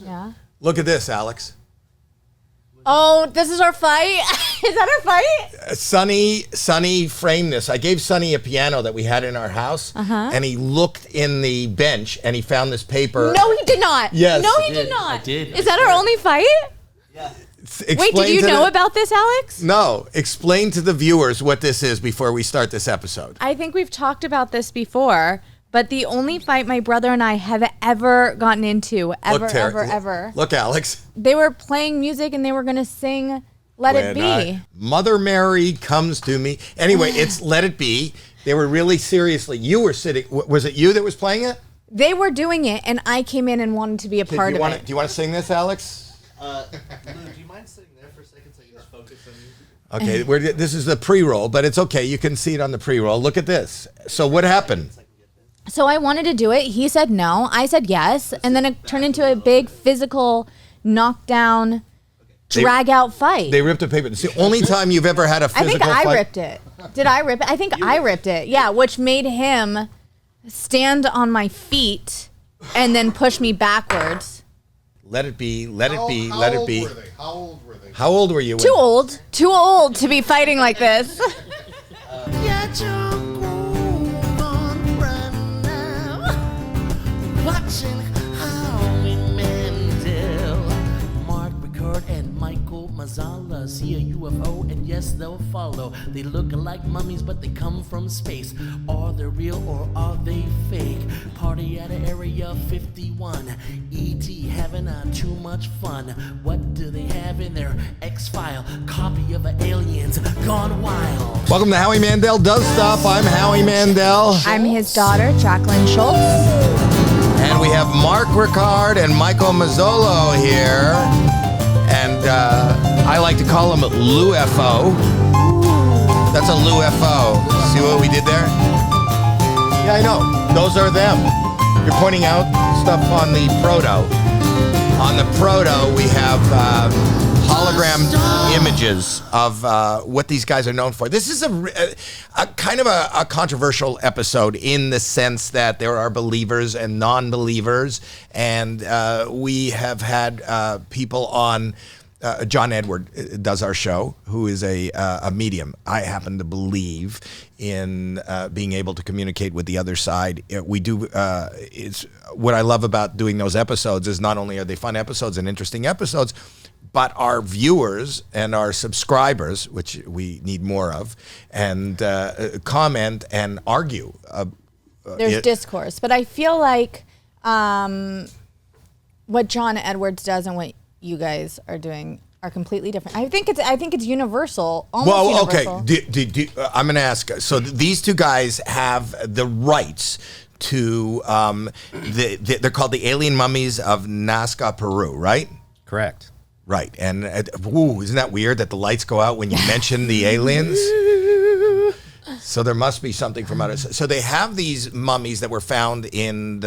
Yeah. Look at this, Alex. Oh, this is our fight? Is that our fight? Sonny framed this. I gave Sonny a piano that we had in our house, and he looked in the bench, and he found this paper. No, he did not. Yes. No, he did not. I did. Is that our only fight? Yeah. Wait, did you know about this, Alex? No. Explain to the viewers what this is before we start this episode. I think we've talked about this before, but the only fight my brother and I have ever gotten into, ever. Look, Alex. They were playing music and they were going to sing Let It Be. Mother Mary comes to me. Anyway, it's Let It Be. They were really seriously. You were sitting. Was it you that was playing it? They were doing it, and I came in and wanted to be a part of it. Do you want to sing this, Alex? Lou, do you mind sitting there for a second so I can just focus on you? Okay, this is the pre-roll, but it's okay. You can see it on the pre-roll. Look at this. So what happened? So I wanted to do it. He said no. I said yes. And then it turned into a big physical knockdown, drag-out fight. They ripped the paper. It's the only time you've ever had a physical fight. I think I ripped it. Did I rip it? I think I ripped it. Yeah, which made him stand on my feet and then push me backwards. Let it be, let it be, let it be. How old were they? How old were you? Too old. Too old to be fighting like this. Watching Howie Mandel, Rickard and Michael Mazzola see a UFO and yes they'll follow. They look like mummies but they come from space. Are they real or are they fake? Party at Area 51. E.T. having too much fun. What do they have in their X-File? Copy of Aliens Gone Wild. Welcome to Howie Mandel Does Stuff. I'm Howie Mandel. I'm his daughter, Jacqueline Schultz. And we have Mark Rickard and Michael Mazzola here. And I like to call him LUFO. That's a LUFO. See what we did there? Yeah, I know. Those are them. You're pointing out stuff on the proto. On the proto, we have hologram images of what these guys are known for. This is a kind of a controversial episode in the sense that there are believers and non-believers, and we have had people on. John Edward does our show, who is a medium. I happen to believe in being able to communicate with the other side. We do. It's what I love about doing those episodes is not only are they fun episodes and interesting episodes, but our viewers and our subscribers, which we need more of, and comment and argue. There's discourse, but I feel like what John Edwards does and what you guys are doing are completely different. I think it's universal. Almost universal. Okay. I'm going to ask. So these two guys have the rights to. They're called the Alien Mummies of Nazca Peru, right? Correct. Right. And isn't that weird that the lights go out when you mention the aliens? So there must be something from outer. So they have these mummies that were found in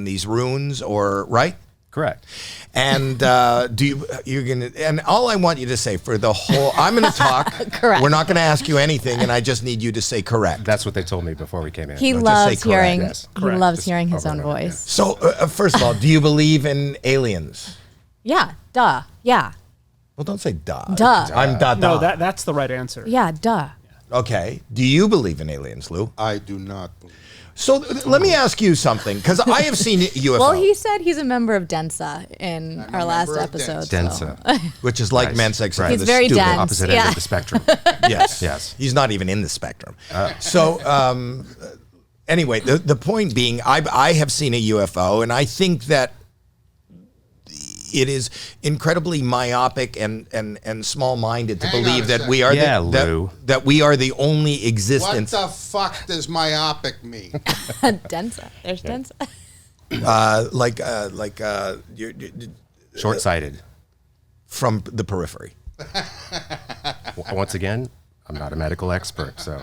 these ruins, or right? Correct. And you're gonna, and all I want you to say for the whole, I'm gonna talk. Correct. We're not gonna ask you anything, and I just need you to say correct. That's what they told me before we came in. He No, loves hearing. Yes. He Correct. loves Just hearing his over own and over voice. So first of all, do you believe in aliens? Yeah. Duh. Yeah. Well, don't say duh. Duh. I'm duh. No, that's the right answer. Yeah. Duh. Okay. Do you believe in aliens, Lou? I do not. So let me ask you something, because I have seen UFO. Well, he said he's a member of Densa in our last episode. Densa. which is like Nice. men's sex. Right. He's very dense. Opposite end of the spectrum. Yes. Yes. He's not even in the spectrum. So anyway, the point being, I have seen a UFO, and I think that it is incredibly myopic and small-minded to Hang believe on a that second. we are Lou. that we are the only What existence. the fuck does myopic mean? Densa. There's Densa. You're Short-sighted. from the periphery. Once again, I'm not a medical expert, so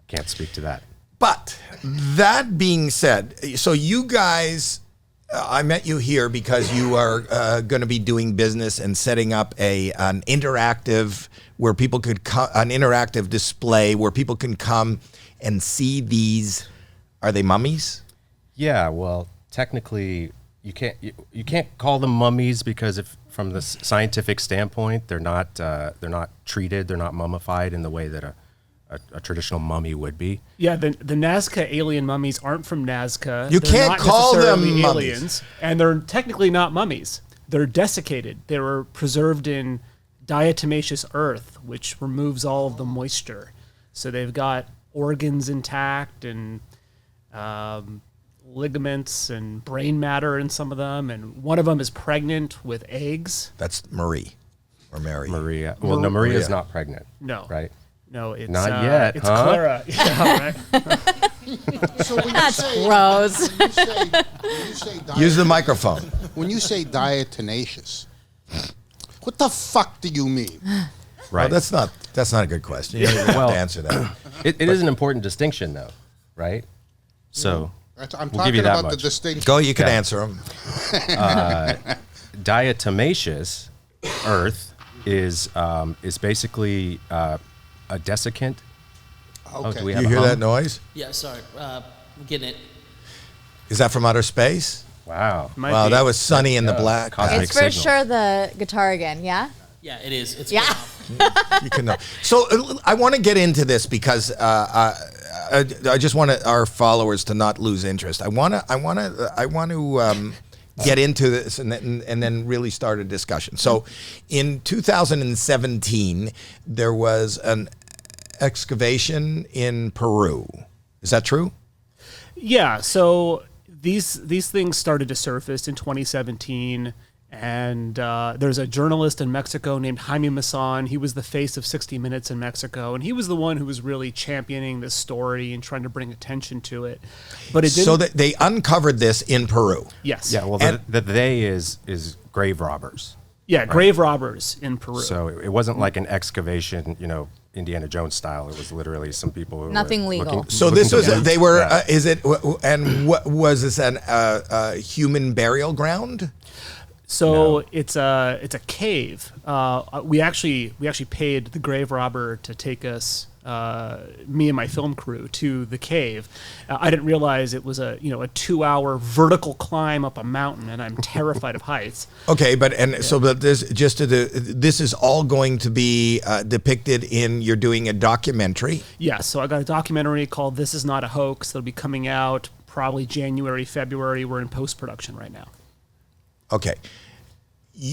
can't speak to that. But that being said, so you guys, I met you here because you are going to be doing business and setting up an interactive where people could an interactive display where people can come and see these. Are they mummies? Yeah, well, technically, you can't call them mummies because if from the scientific standpoint, they're not treated, they're not mummified in the way that a traditional mummy would be. Yeah, the Nazca alien mummies aren't from Nazca. You They're can't not call them necessarily mummies. aliens, and they're technically not mummies. They're desiccated. They were preserved in diatomaceous earth, which removes all of the moisture. So they've got organs intact and ligaments and brain matter in some of them, and one of them is pregnant with eggs. That's Marie or Mary. Maria. Well, no, Maria's not pregnant. No. Right? No, it's Not yet, It's huh? Clara. Yeah, right. So when That's you say, gross. When you say Use the microphone. when you say diatomaceous, what the fuck do you mean? Right. Well, that's not a good question. You don't even have Well, to answer that. It is an important distinction, though, right? So I'm we'll give you talking that about the much. distinction. Go, you can Yeah. answer them. Diatomaceous earth is basically a desiccant. Oh, Okay. do we You have a hear hum? that noise? Yeah, sorry. I'm getting it. Is that from outer space? Wow. Might Wow, be. that was Sunny in the Black. Cosmic It's for signal. sure the guitar again, yeah? Yeah, it is. It's Yeah. You can know. So I want to get into this because I just want our followers to not lose interest. I want to get into this and then really start a discussion. So, in 2017, there was an excavation in Peru. Is that true? Yeah, so these things started to surface in 2017, and there's a journalist in Mexico named Jaime Maussan. He was the face of 60 Minutes in Mexico, and he was the one who was really championing this story and trying to bring attention to it. But it didn't. So that they uncovered this in Peru. Yes. Yeah. Well, And- the they is grave robbers. Yeah, grave robbers in Peru. So it wasn't like an excavation, Indiana Jones style. It was literally some people who Nothing were legal. looking- So looking this to was loot. they were Yeah. is it and what was this an human burial ground? So No. it's a cave. We actually paid the grave robber to take us, me and my film crew, to the cave. I didn't realize it was a 2-hour vertical climb up a mountain, and I'm terrified of heights. Okay, but this is all going to be depicted in you're doing a documentary. Yes, so I got a documentary called "This Is Not a Hoax" that'll be coming out probably January, February. We're in post-production right now. Okay,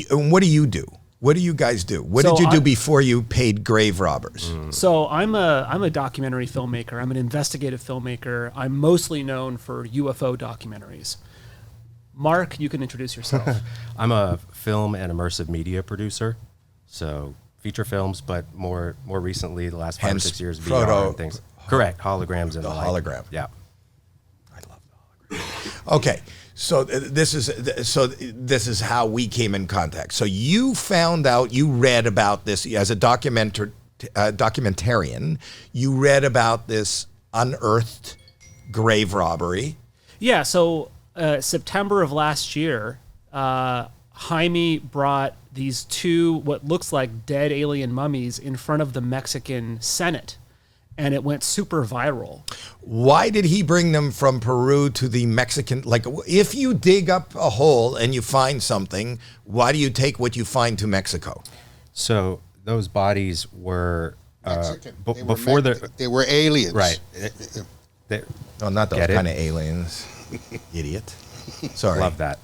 and what do you do? What do you guys do? What did So you do I- before you paid grave robbers? So I'm a documentary filmmaker. I'm an investigative filmmaker. I'm mostly known for UFO documentaries. Mark, you can introduce yourself. I'm a film and immersive media producer, so feature films, but more recently, the last 5 or Hence 6 years, Frodo- VR and things. Correct, holograms and The like. hologram. Yeah. I love the hologram. Okay, so this is how we came in contact. So you found out, you read about this as a documentarian. You read about this unearthed grave robbery. Yeah, so September of last year, Jaime brought these two what looks like dead alien mummies in front of the Mexican Senate, and it went super viral. Why did he bring them from Peru to the Mexican? Like, if you dig up a hole and you find something, why do you take what you find to Mexico? So those bodies were Mexican. They were before they were aliens. right. They- No, not those Get it? kind of aliens. Idiot. Sorry. Love that.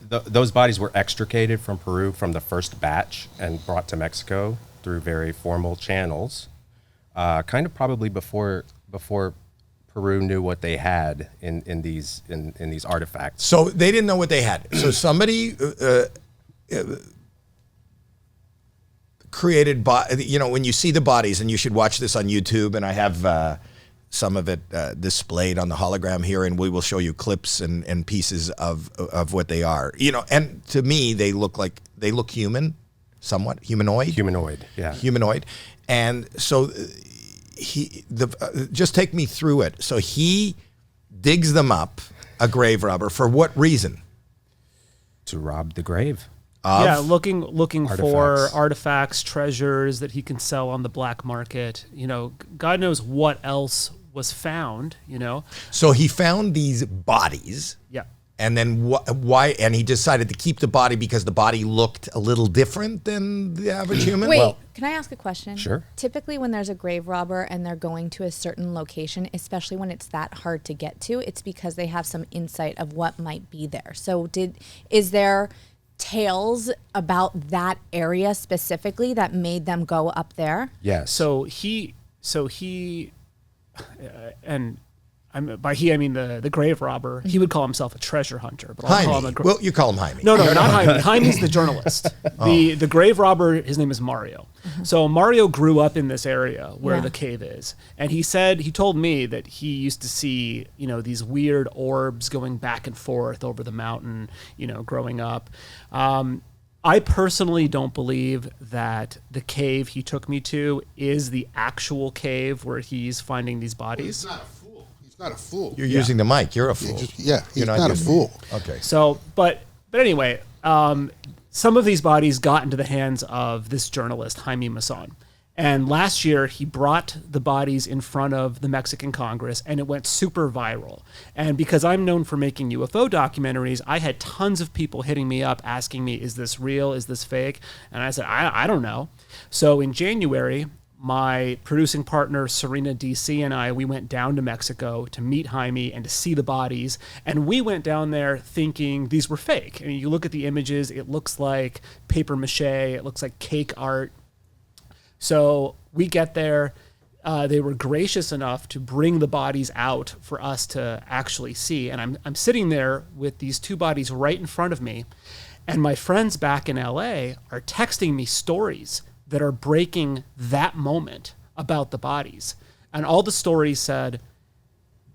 Those bodies were extricated from Peru from the first batch and brought to Mexico through very formal channels, kind of probably before Peru knew what they had in these artifacts. So they didn't know what they had. So somebody created, when you see the bodies, and you should watch this on YouTube, and I have some of it displayed on the hologram here, and we will show you clips and pieces of what they are. And to me, they look human, somewhat humanoid. Humanoid, yeah. Humanoid, and so just take me through it. So he digs them up, a grave robber, for what reason? To rob the grave. Yeah, looking for Artifacts. artifacts, treasures that he can sell on the black market. God knows what else was found. So he found these bodies. Yeah. And then why? And he decided to keep the body because the body looked a little different than the average human. Wait, can I ask a question? Sure. Typically, when there's a grave robber and they're going to a certain location, especially when it's that hard to get to, it's because they have some insight of what might be there. So, is there tales about that area specifically that made them go up there? Yes. So he, and by he I mean the grave robber. He would call himself a treasure hunter, but I'll call him Jaime. Well, you call him Jaime. No, not Jaime. Jaime's the journalist. The grave robber, his name is Mario. So Mario grew up in this area where the cave is, and he told me that he used to see, these weird orbs going back and forth over the mountain, growing up. I personally don't believe that the cave he took me to is the actual cave where he's finding these bodies. He's not a fool. You're using the mic. You're a fool. He's not a fool. Okay. So, but anyway, some of these bodies got into the hands of this journalist, Jaime Mazzola. And last year, he brought the bodies in front of the Mexican Congress, and it went super viral. And because I'm known for making UFO documentaries, I had tons of people hitting me up asking me, is this real? Is this fake? And I said, I don't know. So in January, my producing partner, Serena DC, and we went down to Mexico to meet Jaime and to see the bodies. And we went down there thinking these were fake. I mean, you look at the images, it looks like paper mache, it looks like cake art. So we get there. They were gracious enough to bring the bodies out for us to actually see. And I'm sitting there with these two bodies right in front of me. And my friends back in LA are texting me stories that are breaking that moment about the bodies. And all the stories said,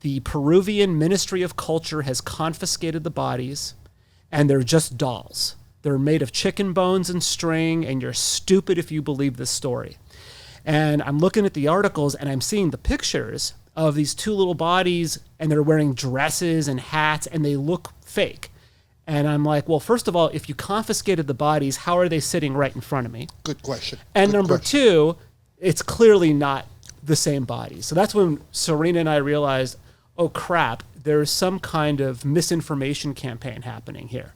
the Peruvian Ministry of Culture has confiscated the bodies, and they're just dolls. They're made of chicken bones and string, and you're stupid if you believe this story. And I'm looking at the articles, and I'm seeing the pictures of these two little bodies, and they're wearing dresses and hats, and they look fake. And I'm like, well, first of all, if you confiscated the bodies, how are they sitting right in front of me? Good question. And Good number question. two, it's clearly not the same bodies. So that's when Serena and I realized, oh crap, there's some kind of misinformation campaign happening here.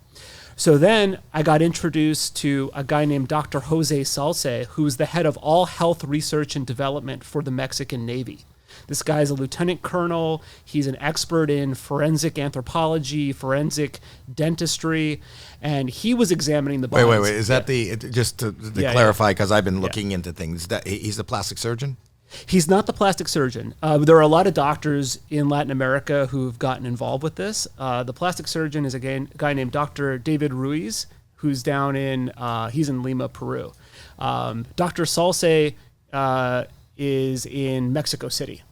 So then I got introduced to a guy named Dr. Jose Salce, who's the head of all health research and development for the Mexican Navy. This guy's a lieutenant colonel. He's an expert in forensic anthropology, forensic dentistry, and he was examining the bodies. Wait. Is that just to clarify, because I've been looking into things, that he's the plastic surgeon? He's not the plastic surgeon. There are a lot of doctors in Latin America who've gotten involved with this. The plastic surgeon is a guy named Dr. David Ruiz, who's down he's in Lima, Peru. Dr. Salce is in Mexico City.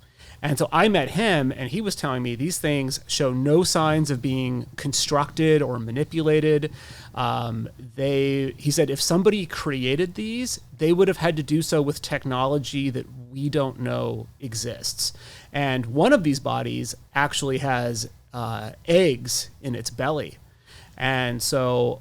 And so I met him, and he was telling me these things show no signs of being constructed or manipulated. He said if somebody created these, they would have had to do so with technology that we don't know exists. And one of these bodies actually has eggs in its belly. And so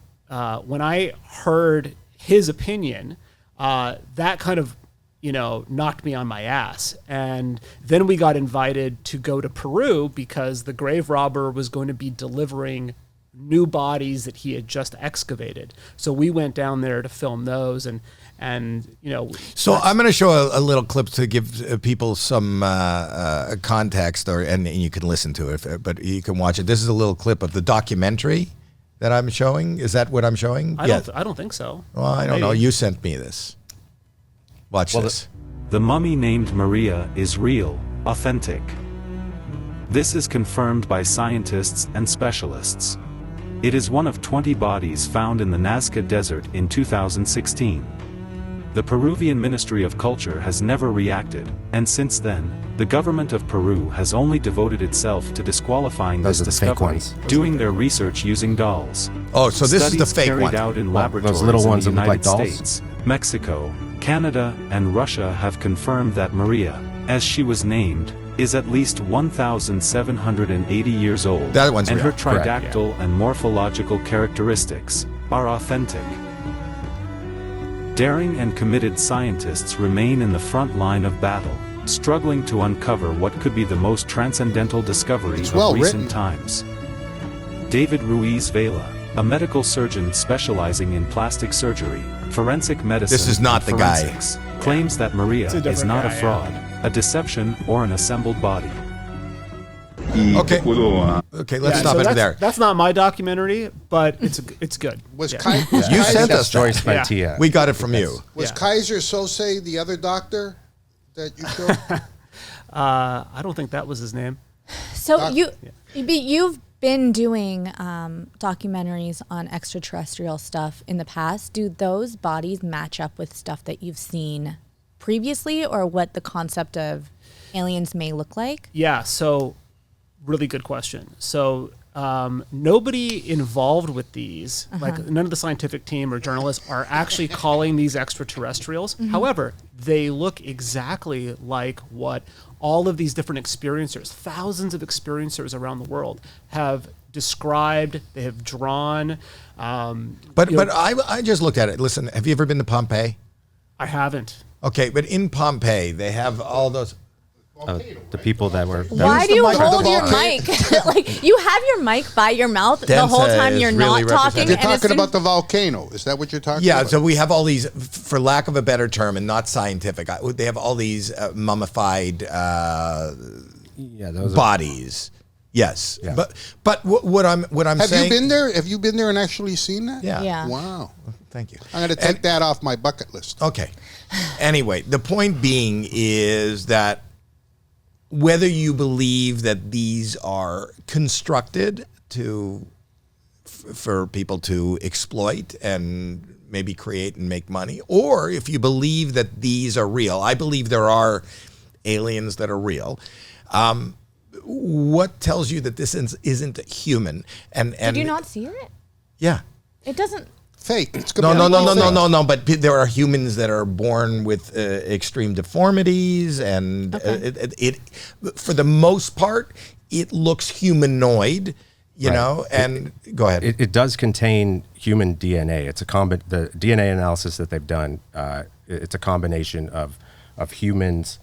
when I heard his opinion, that kind of knocked me on my ass. And then we got invited to go to Peru because the grave robber was going to be delivering new bodies that he had just excavated. So we went down there to film those and So I'm going to show a little clip to give people some context, and you can listen to it, but you can watch it. This is a little clip of the documentary that I'm showing. Is that what I'm showing? I don't think so. Well, I don't know. You sent me this. Watch this. The mummy named Maria is real, authentic. This is confirmed by scientists and specialists. It is one of 20 bodies found in the Nazca Desert in 2016. The Peruvian Ministry of Culture has never reacted, and since then, the government of Peru has only devoted itself to disqualifying this discovery, doing their research using dolls. Oh, so this is the Studies fake carried one. out in laboratories those little ones in that the look like United dolls? States, Mexico, Canada, and Russia have confirmed that Maria, as she was named, is at least 1,780 years old, That one's and real. her Correct, tridactyl and morphological characteristics are authentic. Daring and committed scientists remain in the front line of battle, struggling to uncover what could be the most transcendental discovery of well recent written. times. David Ruiz Vela, a medical surgeon specializing in plastic surgery, forensic medicine, This is not and the guy. forensics, claims that Maria It's a is different not guy, a fraud, a deception, or an assembled body. Okay. Okay, let's Yeah, stop so it that's, there. That's not my documentary, but it's good. Was, Yeah. was You Kaiser, sent us Joyce Yeah. Mantia. We got it from you. was Yeah. Kaiser Sose the other doctor that you showed? I don't think that was his name. So you've been doing documentaries on extraterrestrial stuff in the past. Do those bodies match up with stuff that you've seen previously, or what the concept of aliens may look like? Yeah, so really good question. So nobody involved with these, like none of the scientific team or journalists, are actually calling these extraterrestrials. However, they look exactly like what all of these different experiencers, thousands of experiencers around the world, have described, they have drawn. But I just looked at it. Listen, have you ever been to Pompeii? I haven't. Okay, but in Pompeii, they have all those. The people that were. Why do the you mic- hold the your volcano. mic? Like, you have your mic by your mouth the Densa whole time is you're really not talking. You're represented. and as talking soon- about the volcano. Is that what you're talking Yeah, about? so we have all these, for lack of a better term and not scientific, they have all these mummified Yeah, those are, bodies. Yes, Yeah. but what I'm Have saying. you been there? Have you been there and actually seen that? Yeah. Yeah. Wow. Thank you. I'm going to take that off my bucket list. Okay. Anyway, the point being is that whether you believe that these are constructed for people to exploit and maybe create and make money, or if you believe that these are real, I believe there are aliens that are real. What tells you that this isn't human? And Did you not see it? Yeah. It doesn't. Fake. It's No. completely fake. But there are humans that are born with extreme deformities, and it, for the most part, it looks humanoid. You Right. know, and go ahead. It does contain human DNA. It's the DNA analysis that they've done. It's a combination of humans,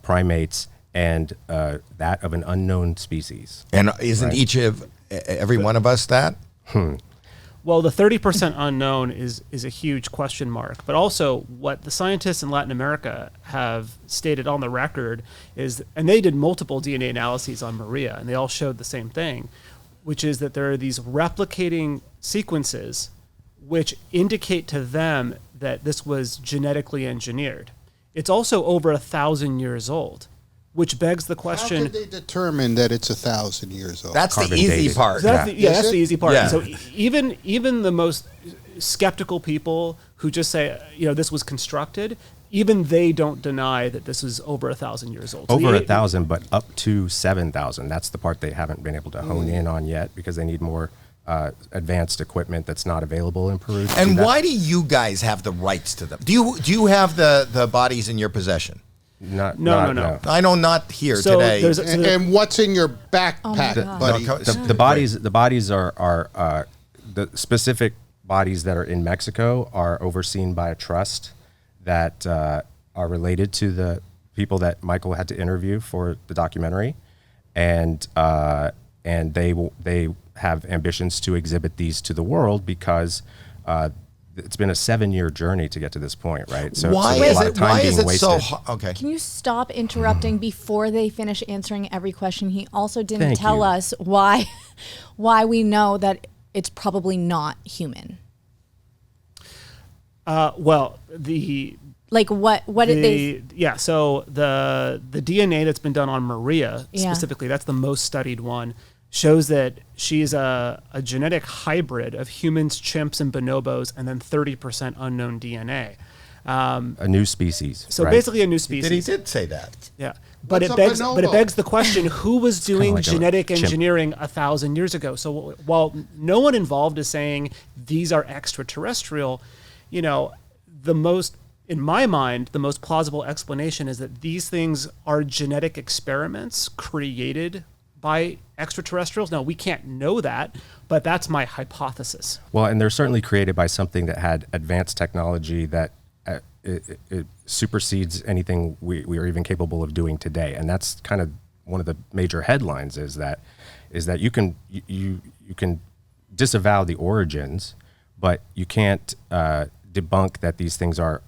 primates, and that of an unknown species. And isn't every one of us that? Well, the 30% unknown is a huge question mark. But also, what the scientists in Latin America have stated on the record is, and they did multiple DNA analyses on Maria, and they all showed the same thing, which is that there are these replicating sequences which indicate to them that this was genetically engineered. It's also over 1,000 years old, which begs the How question. could they determine that it's 1,000 years old? That's the Carbon easy dated. part. That's Is that's it? the easy part. Yeah. So even the most skeptical people who just say, this was constructed, even they don't deny that this is over 1,000 years old. So Over the- 1,000, but up to 7,000. That's the part they haven't been able to hone in on yet because they need more advanced equipment that's not available in Peru. to do And that. why do you guys have the rights to them? Do you have the bodies in your possession? No. I know not here So today. there's And what's in your backpack, God. buddy? No, The bodies are the specific bodies that are in Mexico are overseen by a trust that are related to the people that Michael had to interview for the documentary, and they have ambitions to exhibit these to the world because it's been a 7-year journey to get to this point, right? So why so there's a is lot of it? time Why being is it so? wasted. Okay. Can you stop interrupting before they finish answering every question? He also didn't Thank tell you. us why we know that it's probably not human. well, the Like what did they? so the DNA that's been done on Maria Yeah. specifically, that's the most studied one, shows that she's a genetic hybrid of humans, chimps, and bonobos, and then 30% unknown DNA. A new species. So right? basically a new species. He did say that. Yeah, but What's it a begs bonobo? the question: who was doing like a genetic chimp. engineering 1,000 years ago? So while no one involved is saying these are extraterrestrial, in my mind, the most plausible explanation is that these things are genetic experiments created by extraterrestrials. Now we can't know that, but that's my hypothesis. Well, and they're certainly created by something that had advanced technology that it supersedes anything we are even capable of doing today. And that's kind of one of the major headlines is that is that you can disavow the origins, but you can't debunk that these things are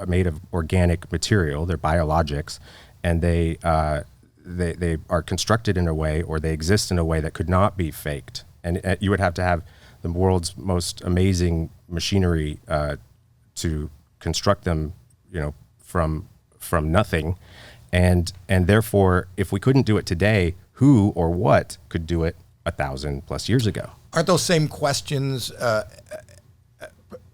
made of organic material. They're biologics, and they are constructed in a way, or they exist in a way that could not be faked. And you would have to have the world's most amazing machinery to construct them, from nothing. And therefore, if we couldn't do it today, who or what could do it 1,000+ years ago? Aren't those same questions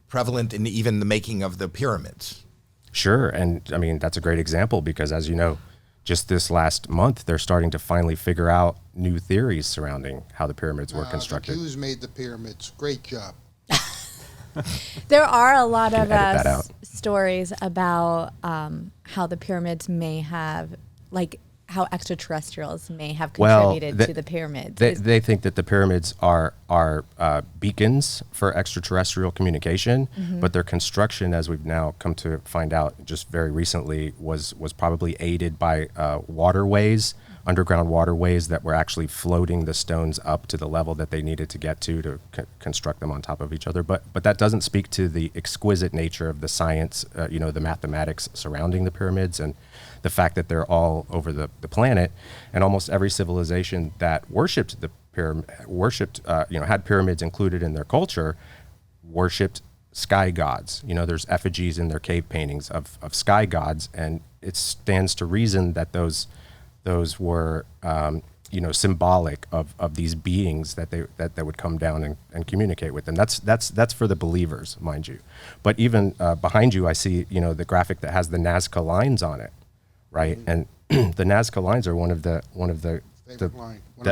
prevalent in even the making of the pyramids? Sure. And I mean, that's a great example because, as you know, just this last month, they're starting to finally figure out new theories surrounding how the pyramids were constructed. The Jews made the pyramids. Great job. There are a lot of edit that out. stories about how the pyramids may have, like, how extraterrestrials may have contributed to the pyramids. They think that the pyramids are beacons for extraterrestrial communication, but their construction, as we've now come to find out just very recently, was probably aided by underground waterways that were actually floating the stones up to the level that they needed to get to construct them on top of each other. But that doesn't speak to the exquisite nature of the science, the mathematics surrounding the pyramids, and the fact that they're all over the planet, and almost every civilization that worshipped the pyramid, had pyramids included in their culture, worshipped sky gods. There's effigies in their cave paintings of sky gods, and it stands to reason that those were symbolic of these beings that would come down and communicate with them. That's for the believers, mind you. But even behind you, I see the graphic that has the Nazca lines on it. Right, and the Nazca lines are one of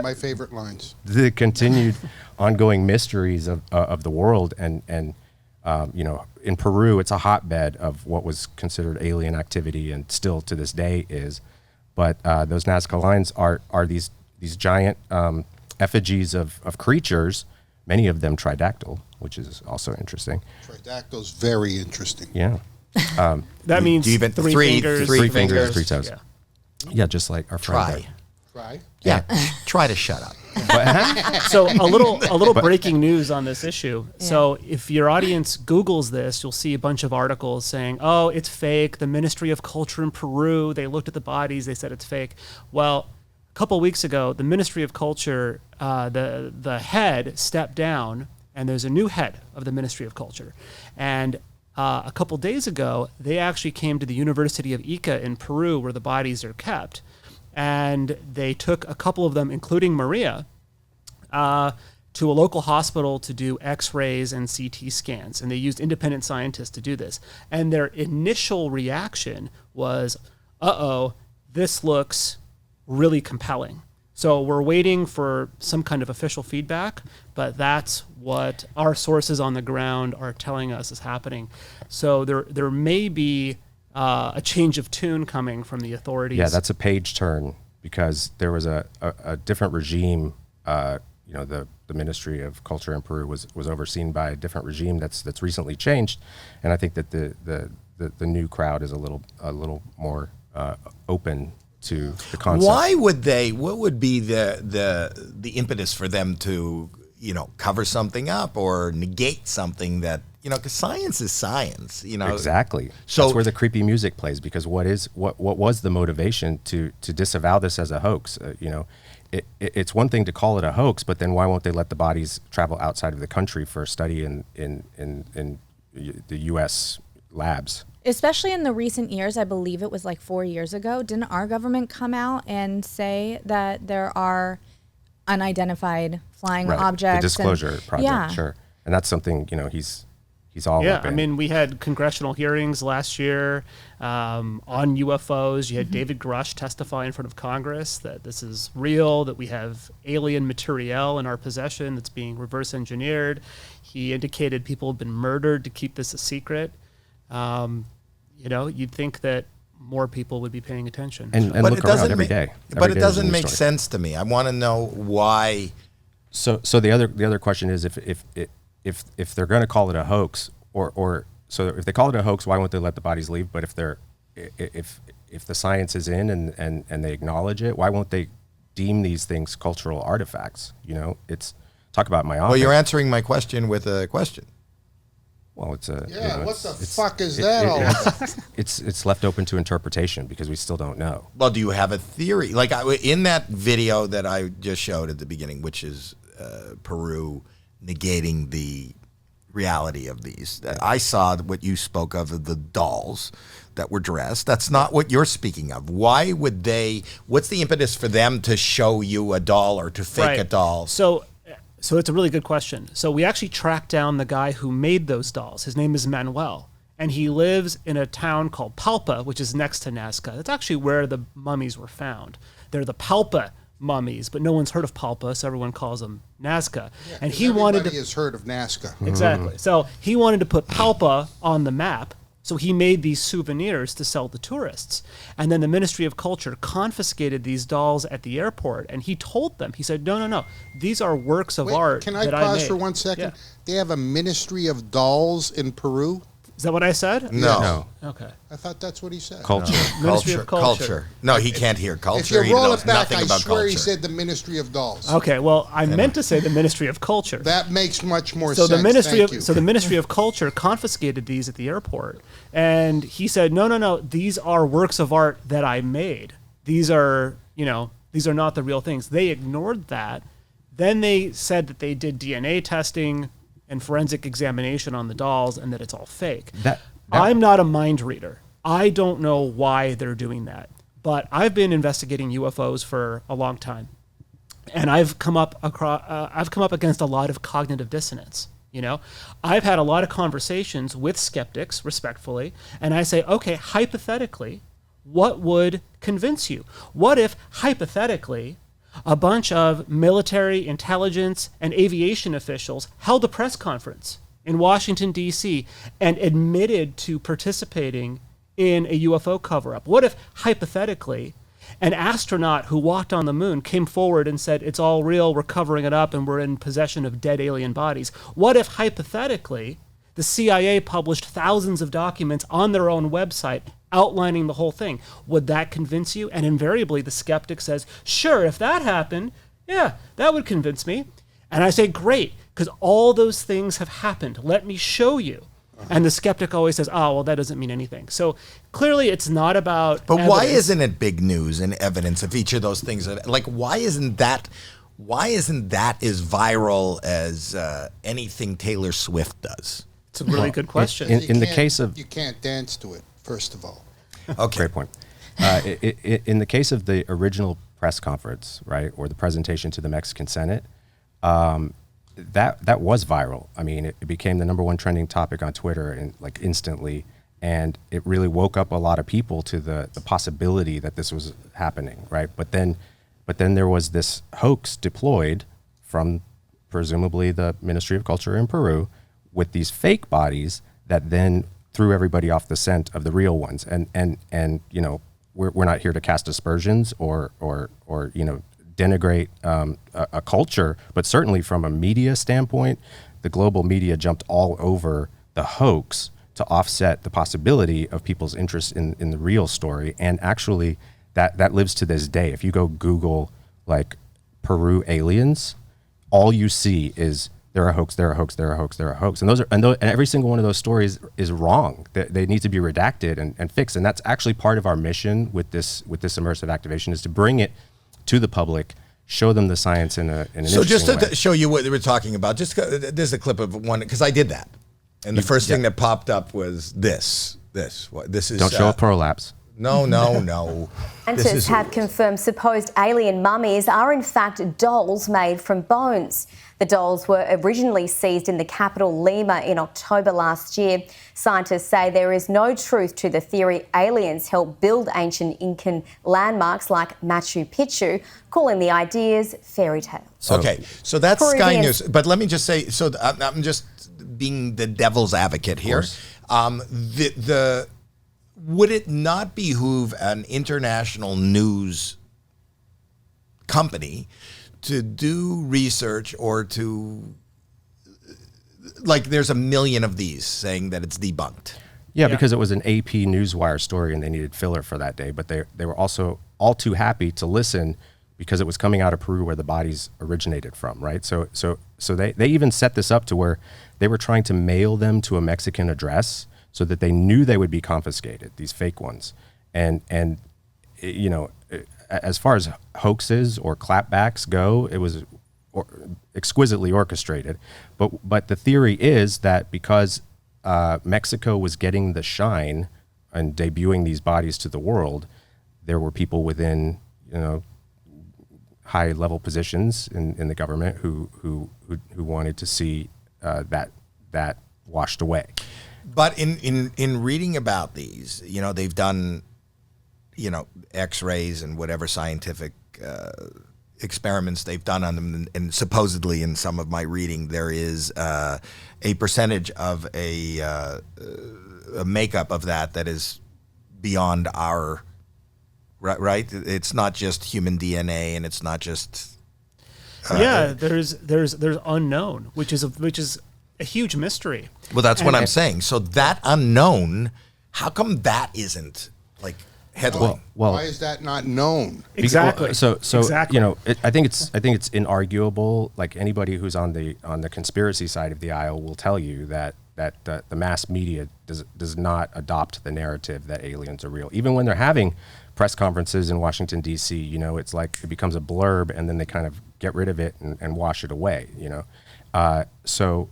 my favorite lines. The continued, ongoing mysteries of the world, and in Peru, it's a hotbed of what was considered alien activity, and still to this day is. But those Nazca lines are these giant effigies of creatures, many of them tridactyl, which is also interesting. Tridactyl's very interesting. Yeah. That means even three fingers, three fingers, 3 toes. Yeah. Yeah, just like our friend. Try. Yeah. Try to shut up. So a little breaking news on this issue. Yeah. So if your audience Googles this, you'll see a bunch of articles saying, "Oh, it's fake. The Ministry of Culture in Peru, they looked at the bodies, they said it's fake." Well, a couple of weeks ago, the Ministry of Culture, the head stepped down, and there's a new head of the Ministry of Culture, and a couple days ago, they actually came to the University of Ica in Peru, where the bodies are kept, and they took a couple of them, including Maria, to a local hospital to do X-rays and CT scans, and they used independent scientists to do this. And their initial reaction was, "Uh-oh, this looks really compelling." So we're waiting for some kind of official feedback, but that's what our sources on the ground are telling us is happening. So there may be a change of tune coming from the authorities. Yeah, that's a page turn, because there was a different regime. The Ministry of Culture in Peru was overseen by a different regime that's recently changed, and I think that the new crowd is a little more open to the concept. Why would they? What would be the impetus for them to cover something up or negate something that because science is science. Exactly. So that's where the creepy music plays, because what was the motivation to disavow this as a hoax? It's one thing to call it a hoax, but then why won't they let the bodies travel outside of the country for study in the U.S. labs? Especially in the recent years, I believe it was like 4 years ago, didn't our government come out and say that there are unidentified flying objects? The disclosure project, yeah. Sure. And that's something, he's all yeah, up in. I mean, we had congressional hearings last year on UFOs. You had David Grush testify in front of Congress that this is real, that we have alien material in our possession that's being reverse engineered. He indicated people have been murdered to keep this a secret. You'd think that more people would be paying attention. And look around every day. But it doesn't make sense to me. I want to know why. So the other question is, if they're going to call it a hoax, or if they call it a hoax, why won't they let the bodies leave? But if the science is in and they acknowledge it, why won't they deem these things cultural artifacts. You know, it's talk about myopic. Well, you're answering my question with a question. Well, it's a what the fuck is that all about? It's left open to interpretation because we still don't know. Well, do you have a theory? Like in that video that I just showed at the beginning, which is Peru negating the reality of these. I saw what you spoke of the dolls that were dressed. That's not what you're speaking of. Why would they? What's the impetus for them to show you a doll or to fake a doll? So it's a really good question. So we actually tracked down the guy who made those dolls. His name is Manuel, and he lives in a town called Palpa, which is next to Nazca. That's actually where the mummies were found. They're the Palpa mummies, but no one's heard of Palpa, so everyone calls them Nazca. Yeah, and he wanted to. Everybody has heard of Nazca. Exactly. So he wanted to put Palpa on the map. So he made these souvenirs to sell to tourists. And then the Ministry of Culture confiscated these dolls at the airport. And he told them, he said, no, these are works of art Can I that pause made. for 1 second? Yeah. They have a Ministry of Dolls in Peru? Is that what I said? No. Okay. I thought that's what he said. Culture. Ministry of Culture. No, he can't hear culture. If you He roll knows it back, nothing I about swear he culture. said the Ministry of Dolls. Okay, well, I meant to say the Ministry of Culture. That makes much more So sense. the Ministry Thank you. the Ministry of Culture confiscated these at the airport, and he said, no, these are works of art that I made. These are not the real things. They ignored that. Then they said that they did DNA testing and forensic examination on the dolls, and that it's all fake. I'm not a mind reader. I don't know why they're doing that, but I've been investigating UFOs for a long time. And I've come up against a lot of cognitive dissonance. You know, I've had a lot of conversations with skeptics, respectfully, and I say, okay, hypothetically, what would convince you? What if, hypothetically, a bunch of military, intelligence, and aviation officials held a press conference in Washington, D.C., and admitted to participating in a UFO cover-up? What if, hypothetically, an astronaut who walked on the moon came forward and said, it's all real, we're covering it up, and we're in possession of dead alien bodies? What if, hypothetically, the CIA published thousands of documents on their own website outlining the whole thing? Would that convince you? And invariably, the skeptic says, sure, if that happened, yeah, that would convince me. And I say, great, because all those things have happened. Let me show you. And the skeptic always says, oh, well, that doesn't mean anything. So clearly it's not about But why evidence. isn't it big news and evidence of each of those things? Like, why isn't that as viral as anything Taylor Swift does? It's a really good question. In the case of... You can't dance to it, first of all. Okay. Great point. In the case of the original press conference, right, or the presentation to the Mexican Senate, that was viral. I mean, it became the #1 trending topic on Twitter and like instantly, and it really woke up a lot of people to the possibility that this was happening, right? But then there was this hoax deployed from presumably the Ministry of Culture in Peru with these fake bodies that then threw everybody off the scent of the real ones. And you know, we're not here to cast aspersions or you know, denigrate a culture, but certainly from a media standpoint, the global media jumped all over the hoax to offset the possibility of people's interest in the real story. And actually that lives to this day. If you go Google like Peru aliens, all you see is they're a hoax, they're a hoax, they're a hoax, they're a hoax. And and every single one of those stories is wrong. They need to be redacted and fixed. And that's actually part of our mission with this immersive activation, is to bring it to the public, show them the science in an So just interesting to way. show you what they were talking about, there's a clip of one, because I did that. And the first thing that popped up was this. This is... Don't show a prolapse. No. Scientists have confirmed supposed alien mummies are in fact dolls made from bones. The dolls were originally seized in the capital Lima in October last year. Scientists say there is no truth to the theory aliens helped build ancient Incan landmarks like Machu Picchu, calling the ideas fairy tales. Okay, so that's Sky Peruvian- News. But let me just say, so I'm just being the devil's advocate here. Would it not behoove an international news company to do research or to, like, there's a million of these saying that it's debunked? Yeah, because it was an AP Newswire story and they needed filler for that day. But they were also all too happy to listen because it was coming out of Peru where the bodies originated from, right? So they even set this up to where they were trying to mail them to a Mexican address so that they knew they would be confiscated, these fake ones. And you know, as far as hoaxes or clapbacks go, it was exquisitely orchestrated. But the theory is that because Mexico was getting the shine and debuting these bodies to the world, there were people within, you know, high level positions in the government who wanted to see that washed away. But in reading about these, you know, they've done, you know, X-rays and whatever scientific experiments they've done on them, and supposedly in some of my reading there is a percentage of a makeup of that is beyond our right. It's not just human DNA, and it's not just there's unknown, which is a huge mystery. Well, that's what I'm saying. So that unknown, how come that isn't like headline? Well, why is that not known? Exactly. So exactly. You know, I think it's inarguable. Like anybody who's on the conspiracy side of the aisle will tell you that the mass media does not adopt the narrative that aliens are real, even when they're having press conferences in Washington D.C. You know, it's like it becomes a blurb, and then they kind of get rid of it and wash it away. You know, so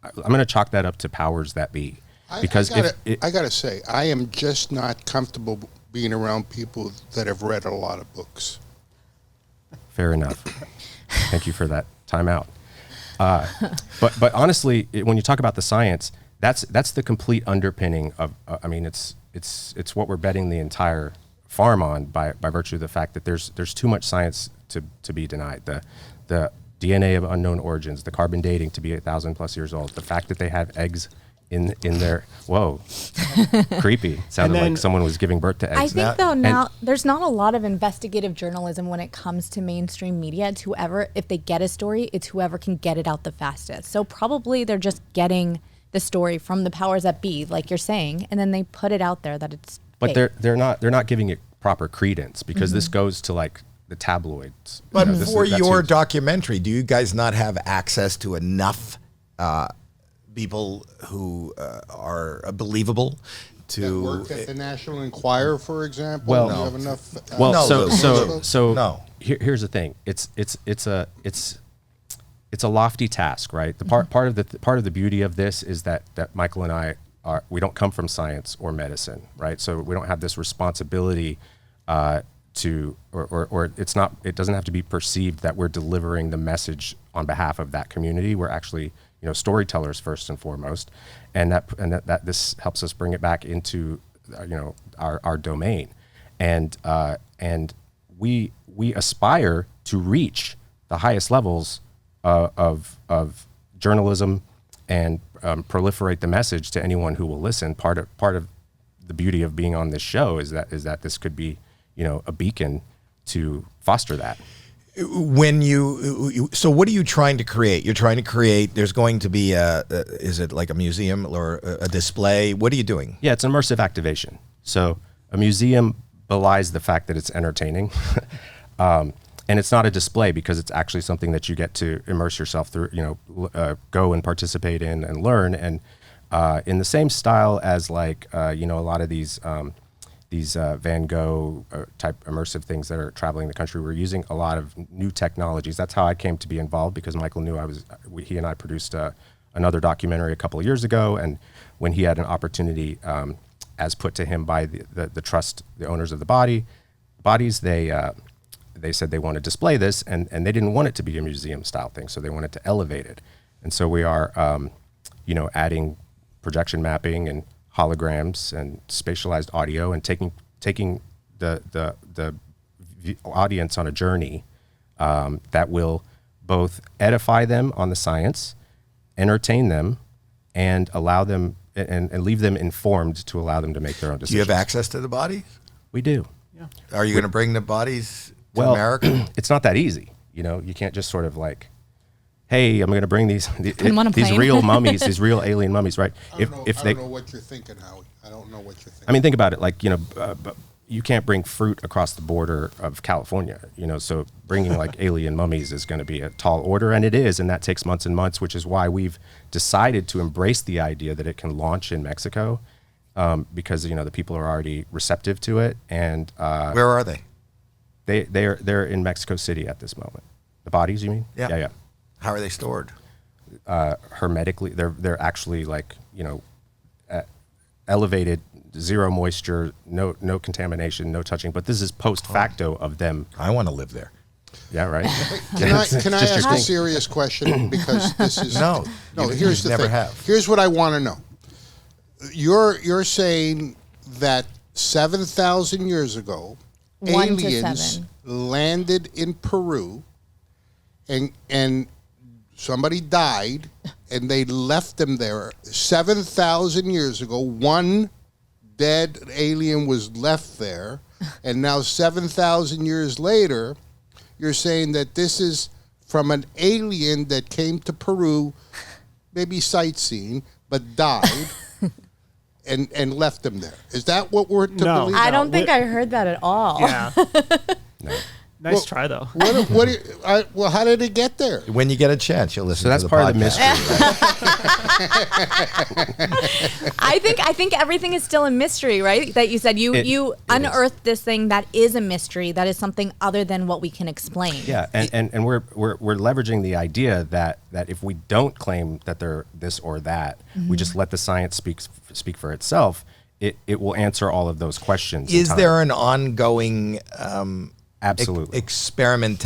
I'm going to chalk that up to powers that be. Because I gotta say, I am just not comfortable being around people that have read a lot of books. Fair enough. Thank you for that timeout. But honestly, when you talk about the science, that's the complete underpinning of. I mean, it's what we're betting the entire farm on by virtue of the fact that there's too much science to be denied. The DNA of unknown origins, the carbon dating to be 1,000+ years old, the fact that they have eggs in their creepy. Sounded like someone was giving birth to eggs. I think now there's not a lot of investigative journalism when it comes to mainstream media. It's whoever, if they get a story, it's whoever can get it out the fastest. So probably they're just getting the story from the powers that be, like you're saying, and then they put it out there that it's but fake. they're not giving it proper credence, because this goes to like the tabloids. But for your documentary, do you guys not have access to enough people who are believable to work at the National Enquirer, for example? Well, do you have enough? No. Here's the thing. It's a lofty task, right? The part of the beauty of this is that Michael and I we don't come from science or medicine, right? So we don't have this responsibility or it's not. It doesn't have to be perceived that we're delivering the message on behalf of that community. We're actually, you know, storytellers first and foremost, and that this helps us bring it back into, you know, our domain, and we aspire to reach the highest levels of journalism and proliferate the message to anyone who will listen. Part of the beauty of being on this show is that this could be, you know, a beacon to foster that. When so what are you trying to create? You're trying to create, there's going to be is it like a museum or a display? What are you doing? Yeah, it's immersive activation. So a museum belies the fact that it's entertaining. And it's not a display, because it's actually something that you get to immerse yourself through, you know, go and participate in and learn. And in the same style as like, you know, a lot of these Van Gogh type immersive things that are traveling the country, we're using a lot of new technologies. That's how I came to be involved, because Michael knew he and I produced another documentary a couple of years ago. And when he had an opportunity, as put to him by the trust, the owners of the bodies, they said they want to display this, and they didn't want it to be a museum style thing. So they wanted to elevate it. And so we are, you know, adding projection mapping and holograms and spatialized audio, and taking the audience on a journey that will both edify them on the science, entertain them, and allow them and leave them informed to allow them to make their own decisions. Do you have access to the bodies? We do. Yeah. Are you going to bring the bodies to America? It's not that easy. You know, you can't just sort of like, hey, I'm going to bring these plane. real mummies, these real alien mummies, right? I don't know what you're thinking, Howie. I don't know what you're thinking. I mean, think about it. Like, you know, you can't bring fruit across the border of California, so bringing like alien mummies is going to be a tall order, and it is, and that takes months and months, which is why we've decided to embrace the idea that it can launch in Mexico, because the people are already receptive to it. And where are they? They're in Mexico City at this moment. The bodies, you mean? Yeah. How are they stored? Hermetically, they're actually like elevated, zero moisture, no contamination, no touching. But this is post facto of them. I want to live there. Yeah, right. Can I ask a serious question? Because this is no. Here's the thing. Here's what I want to know. You're saying that 7,000 years ago, 1 to aliens 7 landed in Peru, and somebody died, and they left them there 7,000 years ago. One dead alien was left there, and now 7,000 years later, you're saying that this is from an alien that came to Peru, maybe sightseeing, but died. And left them there. Is that what we're to believe? I don't think I heard that at all. Yeah. No. Nice try, though. Well, how did it get there? When you get a chance, you'll listen to the that's part podcast. of the mystery. I think everything is still a mystery, right? That you said you unearthed this thing that is a mystery, that is something other than what we can explain. Yeah, and we're leveraging the idea that if we don't claim that they're this or that, we just let the science speak for itself. It will answer all of those questions. Is there an ongoing absolutely experiment?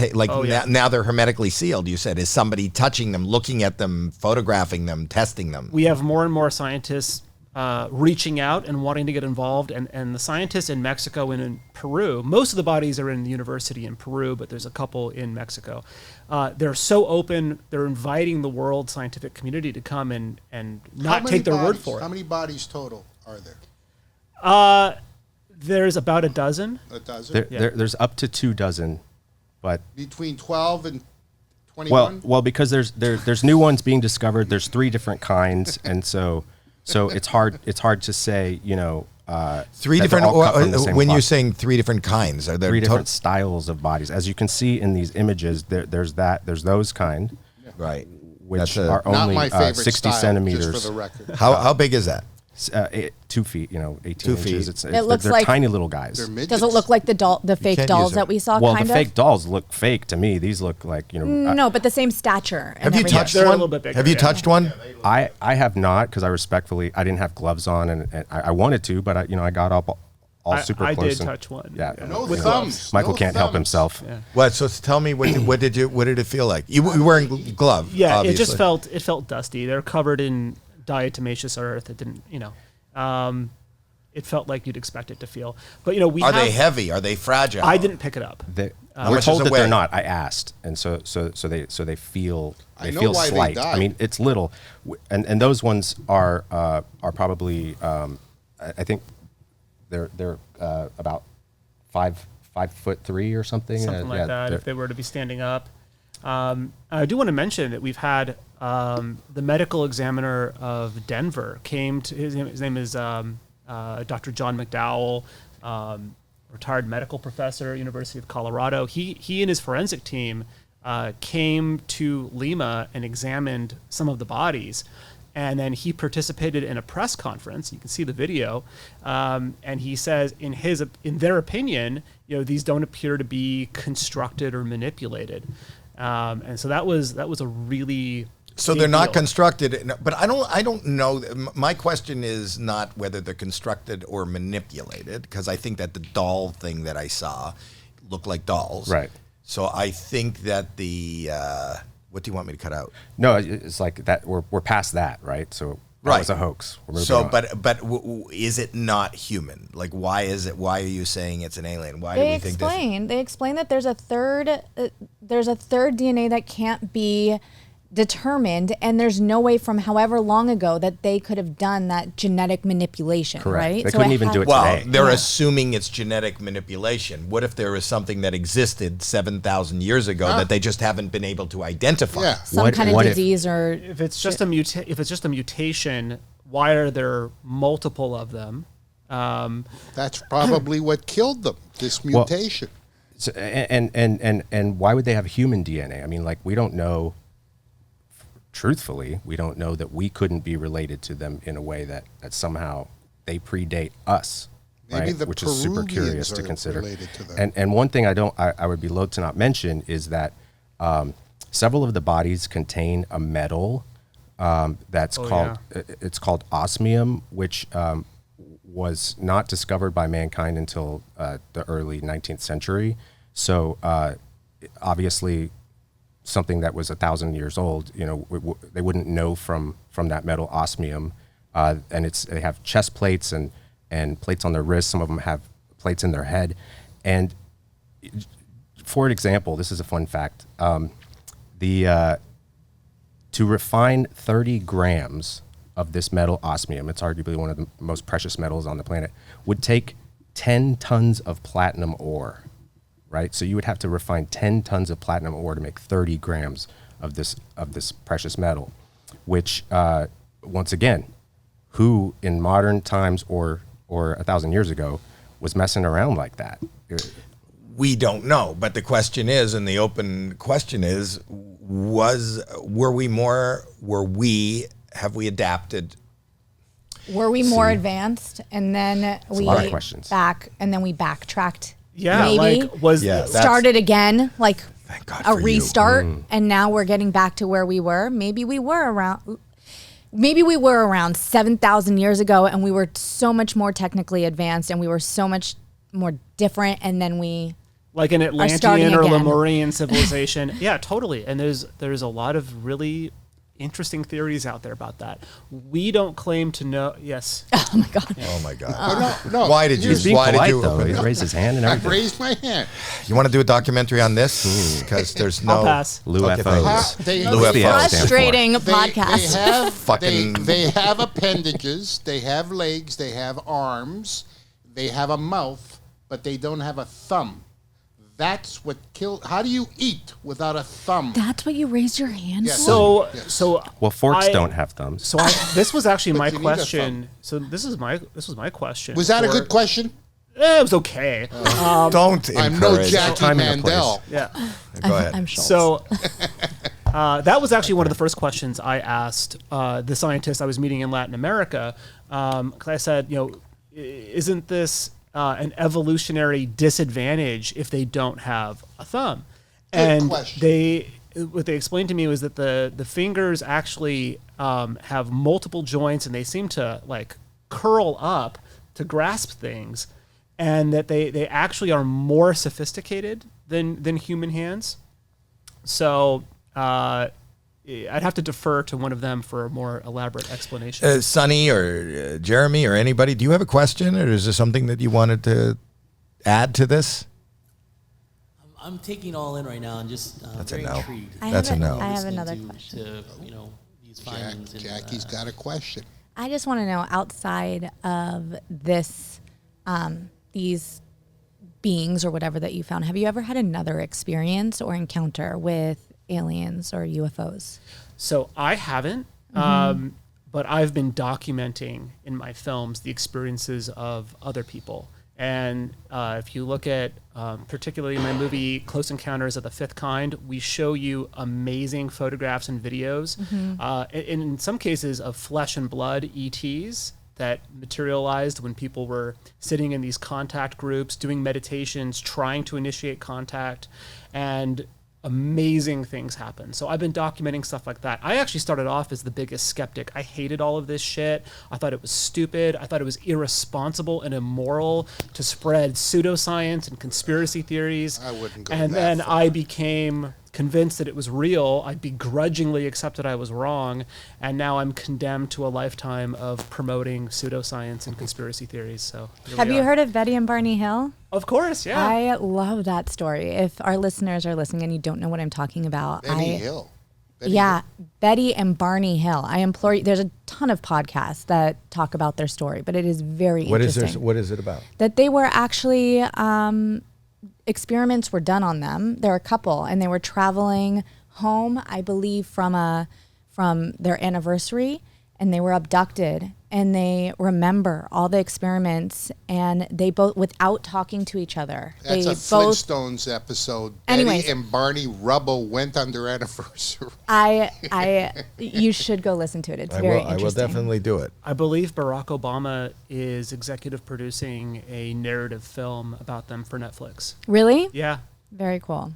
Now they're hermetically sealed. You said, is somebody touching them, looking at them, photographing them, testing them? We have more and more scientists reaching out and wanting to get involved, and the scientists in Mexico and in Peru, most of the bodies are in the university in Peru, but there's a couple in Mexico. They're so open, they're inviting the world scientific community to come and not take their word for it. How many bodies total are there? There's about a dozen. A dozen? There's up to 2 dozen, but between 12 and 21? Well, because there's new ones being discovered. There's 3 different kinds, and so it's hard to say, 3 different. When you're saying 3 different kinds, are there 3 different styles of bodies? As you can see in these images, there's those kind, right? Which are only 60 style, centimeters. Just for the record. How big is that? 2 feet, 18 2 inches. feet. It looks they're like tiny little guys. Does it look like the fake dolls that we saw? Well, kind the of? fake dolls look fake to me. These look like No, but the same stature. Have you touched They're one? a little bit bigger, Have you touched one? I have not, because I didn't have gloves on, and I wanted to, but I got up all super I close. did touch one. Yeah. No With thumbs. Michael No can't help thumbs. himself. Yeah. What? So tell me, what did it feel like? You were wearing gloves. Yeah, obviously. it felt dusty. They're covered in diatomaceous earth. It didn't, it felt like you'd expect it to feel. But they heavy? Are they fragile? I didn't pick it up. We're told that they're not. I asked, and so they feel I know feel why they slight. died. I mean, it's little, and those ones are probably I think they're about 5'3" or something. Something like that. If they were to be standing up. I do want to mention that we've had the medical examiner of Denver came to his name is Dr. John McDowell, retired medical professor, University of Colorado. He and his forensic team came to Lima and examined some of the bodies, and then he participated in a press conference. You can see the video, and he says, in their opinion, these don't appear to be constructed or manipulated, and so that was a really So they're not constructed, but I don't know. My question is not whether they're constructed or manipulated, because I think that the doll thing that I saw looked like dolls. Right. So I think that the what do you want me to cut out? No, it's like that. We're past that, right? So that was a hoax. So, but is it not human? Like, why is it? Why are you saying it's an alien? Why do we think this? They explain that there's a third DNA that can't be determined, and there's no way from however long ago that they could have done that genetic manipulation. Correct. Right? They couldn't even do it today. They're assuming it's genetic manipulation. What if there is something that existed 7,000 years ago that they just haven't been able to identify? Yeah. Some kind of disease, or if it's just a mutation, why are there multiple of them? That's probably what killed them, this mutation. So, and why would they have human DNA? I mean, like, we don't know, truthfully, we don't know that we couldn't be related to them in a way that somehow they predate us, Maybe right? the Which is super curious to Peruvians are consider. related to them. And one thing I would be loath to not mention is that several of the bodies contain a metal that's it's called osmium, which was not discovered by mankind until the early 19th century. So obviously something that was 1,000 years old, you know, they wouldn't know from that metal osmium. And they have chest plates and plates on their wrists. Some of them have plates in their head. And for an example, this is a fun fact. To refine 30 grams of this metal osmium, it's arguably one of the most precious metals on the planet, would take 10 tons of platinum ore, right? So you would have to refine 10 tons of platinum ore to make 30 grams of this precious metal, which, once again, who in modern times or 1,000 years ago was messing around like that? We don't know, but the question is, and the open question is, have we adapted? Were we more advanced, and then we backtracked? Yeah, maybe like started again, like Thank God a for restart, and now we're getting back to where we were. Maybe we were around 7,000 years ago, and we were so much more technically advanced, and we were so much more different, and then we like an Atlantean or Lemurian civilization. Yeah, totally. And there's a lot of really interesting theories out there about that. We don't claim to know. Yes. Oh my God. Oh my God. No. Why did you? He's being Why polite, did you? though. He raised his hand and I everything. raised my hand. You want to do a documentary on this? Because there's no. I'll pass. UFOs. They- What's the F stand for? Frustrating They podcast. have Fucking- they have appendages, they have legs, they have arms, they have a mouth, but they don't have a thumb. That's what killed. How do you eat without a thumb? That's what you raised your hand Yes. for? So Well, forks don't have thumbs. So this was actually my you need a question. So this was my question. Was that a for- good question? It was okay. Don't I'm no encourage. Jackie Time and a Mandel. Yeah. Go ahead. I'm Schultz. So that was actually one of the first questions I asked the scientist I was meeting in Latin America, because I said, isn't this an evolutionary disadvantage if they don't have a thumb? And question. what they explained to me was that the fingers actually have multiple joints, and they seem to like curl up to grasp things, and that they actually are more sophisticated than human hands. So I'd have to defer to one of them for a more elaborate explanation. Sonny or Jeremy or anybody, do you have a question, or is there something that you wanted to add to this? I'm taking all in right now and just That's a very no. intrigued. That's a no. I have listening another to question. these findings. and, Jackie's got a question. I just want to know, outside of this, these beings or whatever that you found, have you ever had another experience or encounter with aliens or UFOs? So I haven't, but I've been documenting in my films the experiences of other people. And if you look at particularly my movie Close Encounters of the Fifth Kind, we show you amazing photographs and videos, in some cases of flesh and blood ETs that materialized when people were sitting in these contact groups, doing meditations, trying to initiate contact, and amazing things happen. So I've been documenting stuff like that. I actually started off as the biggest skeptic. I hated all of this shit. I thought it was stupid. I thought it was irresponsible and immoral to spread pseudoscience and conspiracy theories. I wouldn't go And that then far. I became convinced that it was real. I begrudgingly accepted I was wrong, and now I'm condemned to a lifetime of promoting pseudoscience and conspiracy theories. So here Have we you are. heard of Betty and Barney Hill? Of course, yeah. I love that story. If our listeners are listening and you don't know what I'm talking about, Benny Hill. Benny yeah, Hill. Betty and Barney Hill. I implore you. There's a ton of podcasts that talk about their story, but it is very interesting. What is it about? That they were actually experiments were done on them. They're a couple, and they were traveling home, I believe, from their anniversary, and they were abducted and they remember all the experiments, and they both, without talking to each other, That's they a both. Flintstones episode. Anyways. Betty and Barney Rubble went on their anniversary. You should go listen to it. It's I very will. I interesting. will definitely do it. I believe Barack Obama is executive producing a narrative film about them for Netflix. Really? Yeah. Very cool.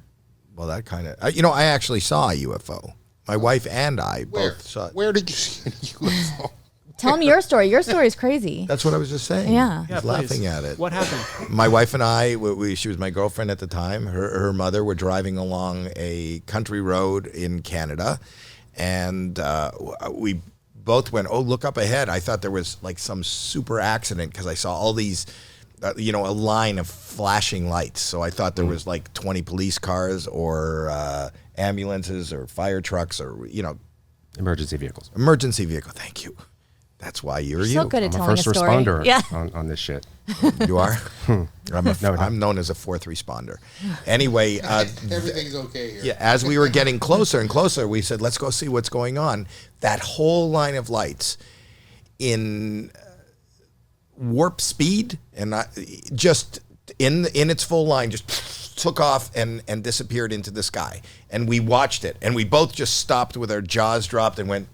Well, that kind of. I actually saw a UFO. My wife and I Where? both saw it. Where did you see a UFO? Tell me your story. Your story is crazy. That's what I was just saying. Yeah. I was Yeah, please. laughing at it. What happened? My wife and I, she was my girlfriend at the time. Her mother were driving along a country road in Canada, and we both went, "Oh, look up ahead!" I thought there was like some super accident because I saw all these, a line of flashing lights. So I thought there was like 20 police cars or ambulances or fire trucks or Emergency vehicles. emergency vehicle. Thank you. That's why you're So you. good at I'm a telling first a story. responder Yeah. on this shit. You are? No. I'm known as a fourth responder. Anyway, Everything's okay here. yeah, as we were getting closer and closer, we said, let's go see what's going on. That whole line of lights in warp speed and just in its full line just took off and disappeared into the sky. And we watched it. And we both just stopped with our jaws dropped and went,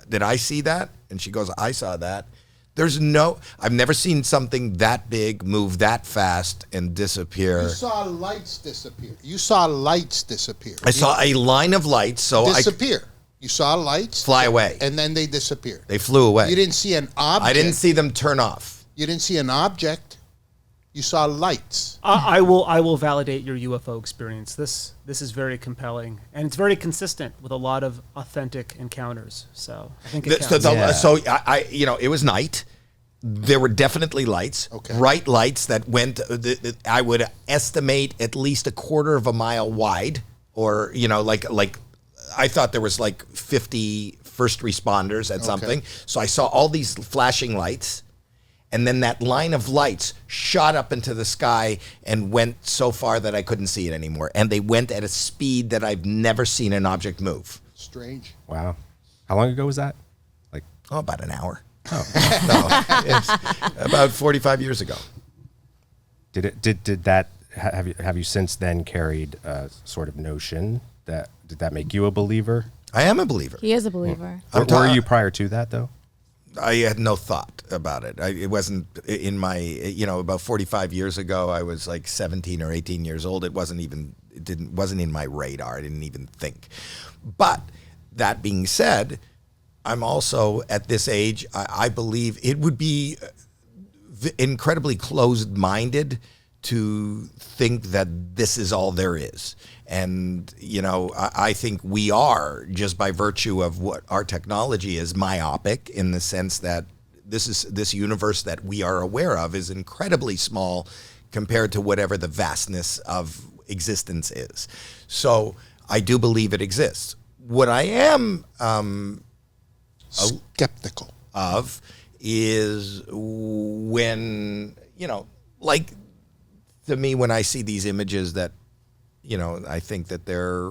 did I see that? And she goes, I saw that. I've never seen something that big move that fast and disappear. You saw lights disappear. You saw lights disappear. I saw a line of lights, so disappear. You saw lights fly away. and then they disappeared. They flew away. You didn't see an object. I didn't see them turn off. You didn't see an object. You saw lights. I will validate your UFO experience. This is very compelling, and it's very consistent with a lot of authentic encounters. So I think it counts. So it was night. There were definitely lights, bright lights that went. I would estimate at least a quarter of a mile wide, or like I thought there was like 50 first responders at something. So I saw all these flashing lights. And then that line of lights shot up into the sky and went so far that I couldn't see it anymore. And they went at a speed that I've never seen an object move. Strange. Wow. How long ago was that? About an hour. No, it's about 45 years ago. Did that have you since then carried a sort of notion did that make you a believer? I am a believer. He is a believer. Were you prior to that though? I had no thought about it. It wasn't in my, about 45 years ago, I was like 17 or 18 years old. It wasn't in my radar. I didn't even think. But that being said, I'm also at this age, I believe it would be incredibly closed-minded to think that this is all there is. And, I think we are, just by virtue of what our technology is, myopic in the sense that this universe that we are aware of is incredibly small compared to whatever the vastness of existence is. So I do believe it exists. What I am skeptical of is when, like to me, when I see these images that, I think that they're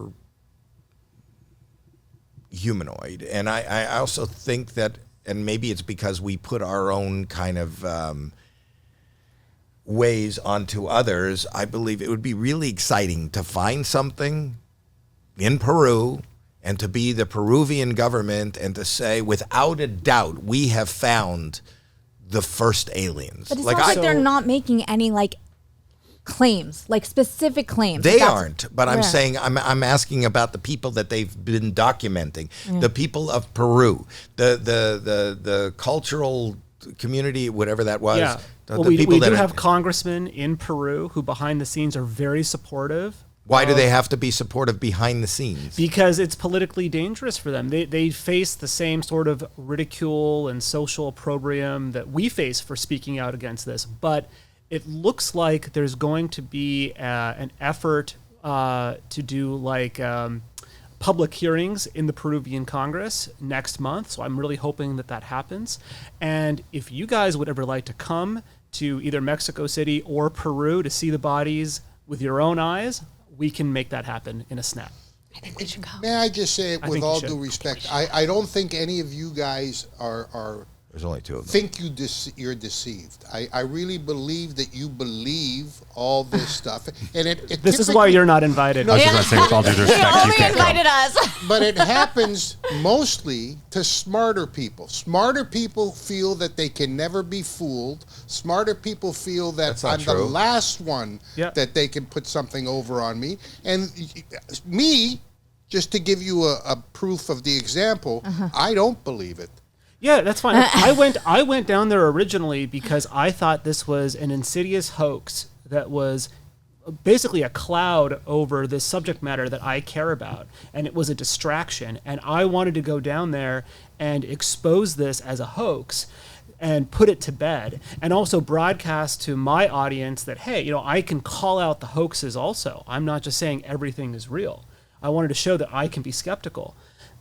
humanoid. And I also think that, and maybe it's because we put our own kind of ways onto others, I believe it would be really exciting to find something in Peru and to be the Peruvian government and to say, without a doubt, we have found the first aliens. But it's not like they're not making any claims, specific claims. They aren't, but I'm saying I'm asking about the people that they've been documenting, the people of Peru, the cultural community, whatever that was. Yeah. We do have congressmen in Peru who behind the scenes are very supportive. Why do they have to be supportive behind the scenes? Because it's politically dangerous for them. They face the same sort of ridicule and social opprobrium that we face for speaking out against this. But it looks like there's going to be an effort to do public hearings in the Peruvian Congress next month. So I'm really hoping that happens. And if you guys would ever like to come to either Mexico City or Peru to see the bodies with your own eyes, we can make that happen in a snap. I think we should go. May I just say it I with think you all should. due respect? I don't think any of you guys are There's only two of them. think you're deceived. I really believe that you believe all this stuff, and it This is why you're not invited. No, I was just going to say, with all due He respect, you only can't invited go. us. But it happens mostly to smarter people. Smarter people feel that they can never be fooled. Smarter people feel that That's not I'm the true. last one Yeah. that they can put something over on me. And me, just to give you a proof of the example, I don't believe it. Yeah, that's fine. I went down there originally because I thought this was an insidious hoax that was basically a cloud over this subject matter that I care about, and it was a distraction. And I wanted to go down there and expose this as a hoax and put it to bed, and also broadcast to my audience that, hey, you know, I can call out the hoaxes also. I'm not just saying everything is real. I wanted to show that I can be skeptical.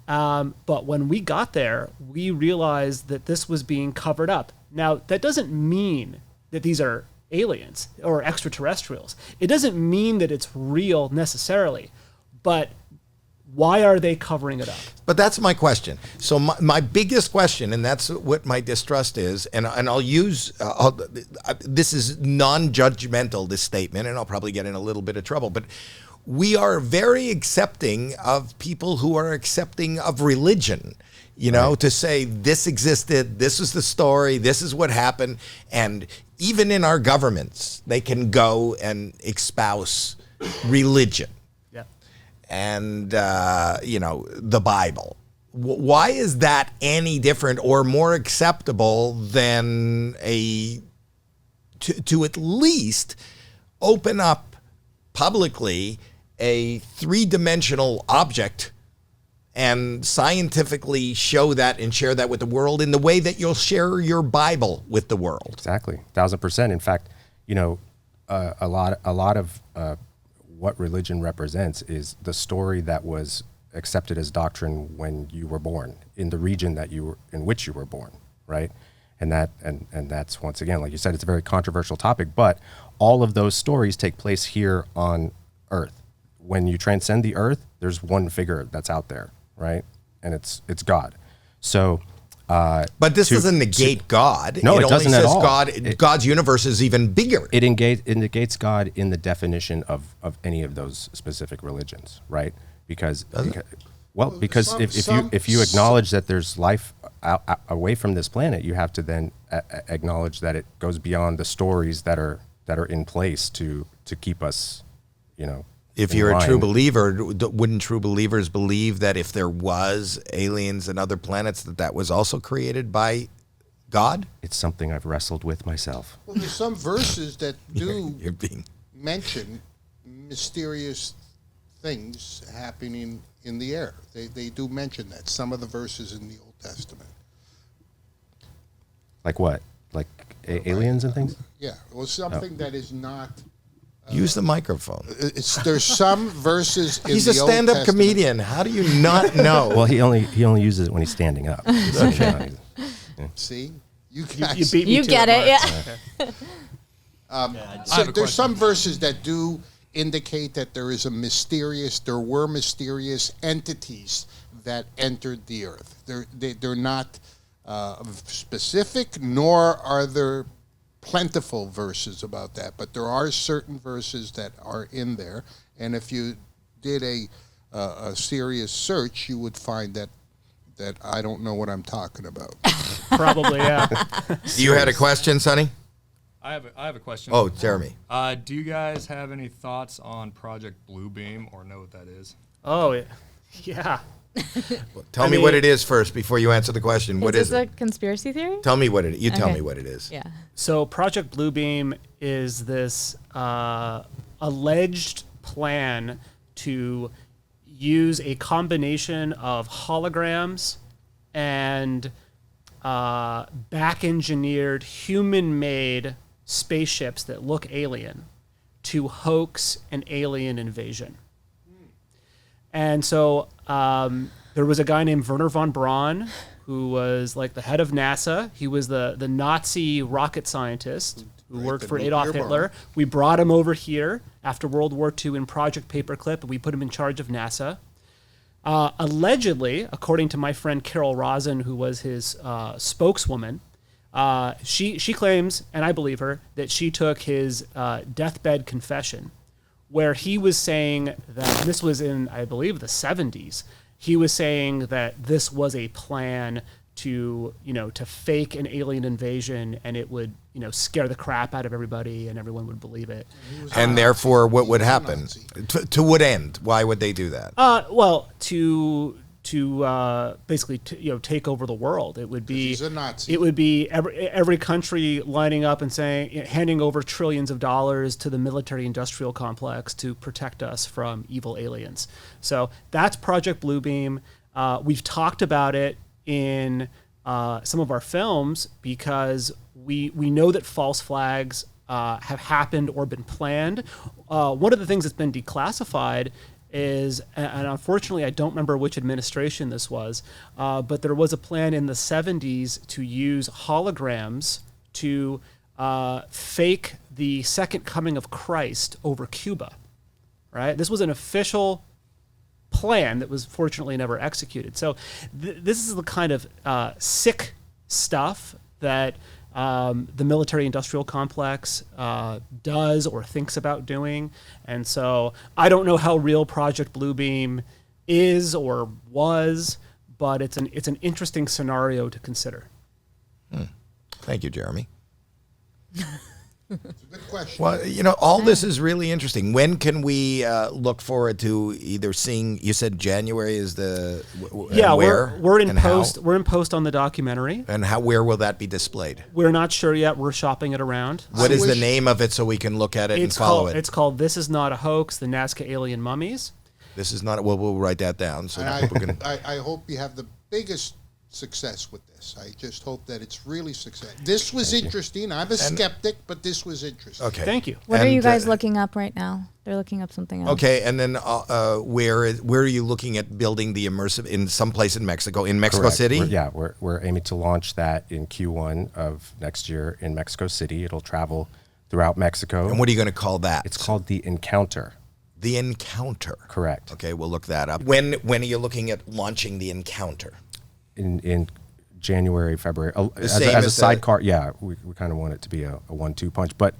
But when we got there, we realized that this was being covered up. Now, that doesn't mean that these are aliens or extraterrestrials. It doesn't mean that it's real necessarily. But why are they covering it up? But that's my question. So my biggest question, and that's what my distrust is, and I'll use, this is non-judgmental, this statement, and I'll probably get in a little bit of trouble, but we are very accepting of people who are accepting of religion, you know, to say this existed, this is the story, this is what happened. And even in our governments, they can go and espouse religion Yeah. and, you know, the Bible. Why is that any different or more acceptable than to at least open up publicly a three-dimensional object and scientifically show that and share that with the world in the way that you'll share your Bible with the world? Exactly, 1,000%. In fact, you know, a lot of what religion represents is the story that was accepted as doctrine when you were born in the region that in which you were born, right? And that's, once again, like you said, it's a very controversial topic, but all of those stories take place here on Earth. When you transcend the Earth, there's one figure that's out there, right? And it's God. So, but this doesn't negate God. No, it only doesn't says at all. God's universe is even bigger. It negates God in the definition of any of those specific religions, right? Because if you acknowledge that there's life away from this planet, you have to then acknowledge that it goes beyond the stories that are in place to keep us, you know. If you're a true believer, wouldn't true believers believe that if there was aliens and other planets, that was also created by God? It's something I've wrestled with myself. Well, there's some verses that do You're being... mention mysterious things happening in the air. They do mention that, some of the verses in the Old Testament. Like what? Like aliens and things? Yeah, well, something that is not... Use the microphone. There's some verses in He's the a stand-up Old Testament. comedian. How do you not know? Well, he only uses it when he's standing up. He's sitting down. See? You guys... You beat me You to get it, it, Mark. yeah. So there's some verses that do indicate that there were mysterious entities that entered the earth. They're not specific, nor are there plentiful verses about that, but there are certain verses that are in there, and if you did a serious search, you would find that I don't know what I'm talking about. Probably, yeah. You had a question, Sonny? I have a question. Oh, Jeremy. Do you guys have any thoughts on Project Bluebeam or know what that is? Oh, yeah. Tell me what it is first before you answer the question. What is this it? a conspiracy theory? Tell me what it is. You tell Okay. me what it is. Yeah. So Project Bluebeam is this alleged plan to use a combination of holograms and back-engineered, human-made spaceships that look alien to hoax an alien invasion. And so there was a guy named Wernher von Braun who was like the head of NASA. He was the Nazi rocket scientist who worked for Adolf Hitler. We brought him over here after World War II in Project Paperclip, and we put him in charge of NASA. Allegedly, according to my friend Carol Rosen, who was his spokeswoman, she claims, and I believe her, that she took his deathbed confession, where he was saying that, and this was in, I believe, the 70s, he was saying that this was a plan to fake an alien invasion, and it would, scare the crap out of everybody, and everyone would believe it. And therefore, what would happen? To what end? Why would they do that? Well, to basically take over the world. It would be He's a Nazi. It would be every country lining up and saying, handing over trillions of dollars to the military-industrial complex to protect us from evil aliens. So that's Project Bluebeam. We've talked about it in some of our films because we know that false flags have happened or been planned. One of the things that's been declassified is, and unfortunately I don't remember which administration this was, but there was a plan in the 70s to use holograms to fake the second coming of Christ over Cuba, right? This was an official plan that was fortunately never executed. So this is the kind of sick stuff that the military-industrial complex does or thinks about doing. And so I don't know how real Project Bluebeam is or was, but it's an interesting scenario to consider. Thank you, Jeremy. It's a good question. Well, all this is really interesting. When can we look forward to either seeing? You said January is the where? We're in and post. how? We're in post on the documentary. And where will that be displayed? We're not sure yet. We're shopping it around. What is the name of it so we can look at it and follow it? It's called "This Is Not a Hoax: The Nazca Alien Mummies." This is not. Well, we'll write that down so that people can. I hope you have the biggest success with this. I just hope that it's really success. This was interesting. I'm a skeptic, but this was interesting. Okay. Thank you. What are you guys looking up right now? They're looking up something else. Okay, and then where are you looking at building the immersive in some place in Mexico? In Mexico Correct. City? We're aiming to launch that in Q1 of next year in Mexico City. It'll travel throughout Mexico. And what are you going to call that? It's called The Encounter. The Encounter. Correct. Okay, we'll look that up. When are you looking at launching The Encounter? In January, February, as same a as sidecar. Yeah, we kind of want it to be a 1-2 punch, but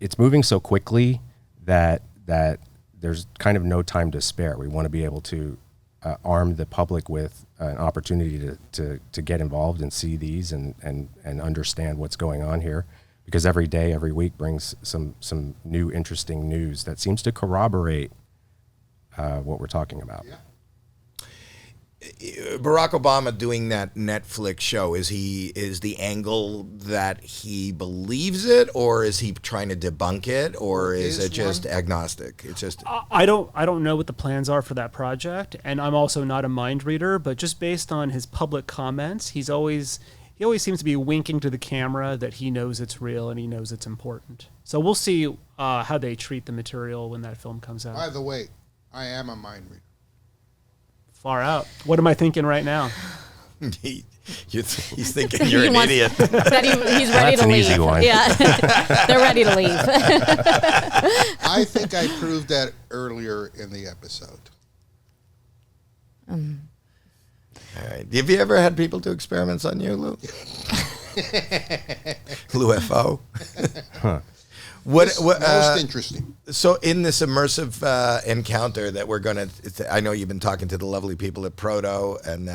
it's moving so quickly that there's kind of no time to spare. We want to be able to arm the public with an opportunity to get involved and see these and understand what's going on here, because every day, every week brings some new interesting news that seems to corroborate what we're talking about. Yeah. Barack Obama doing that Netflix show, is the angle that he believes it, or is he trying to debunk it, or is it just agnostic? It's just I don't know what the plans are for that project, and I'm also not a mind reader, but just based on his public comments, he always seems to be winking to the camera that he knows it's real and he knows it's important. So we'll see how they treat the material when that film comes out. By the way, I am a mind reader. Far out. What am I thinking right now? he's thinking you're an idiot. That he's ready That's to an leave. easy one. Yeah, they're ready to leave. I think I proved that earlier in the episode. All right. Have you ever had people do experiments on you, Lou? Lou F.O.? Huh. Most interesting. So in this immersive encounter that we're going to, I know you've been talking to the lovely people at Proto, and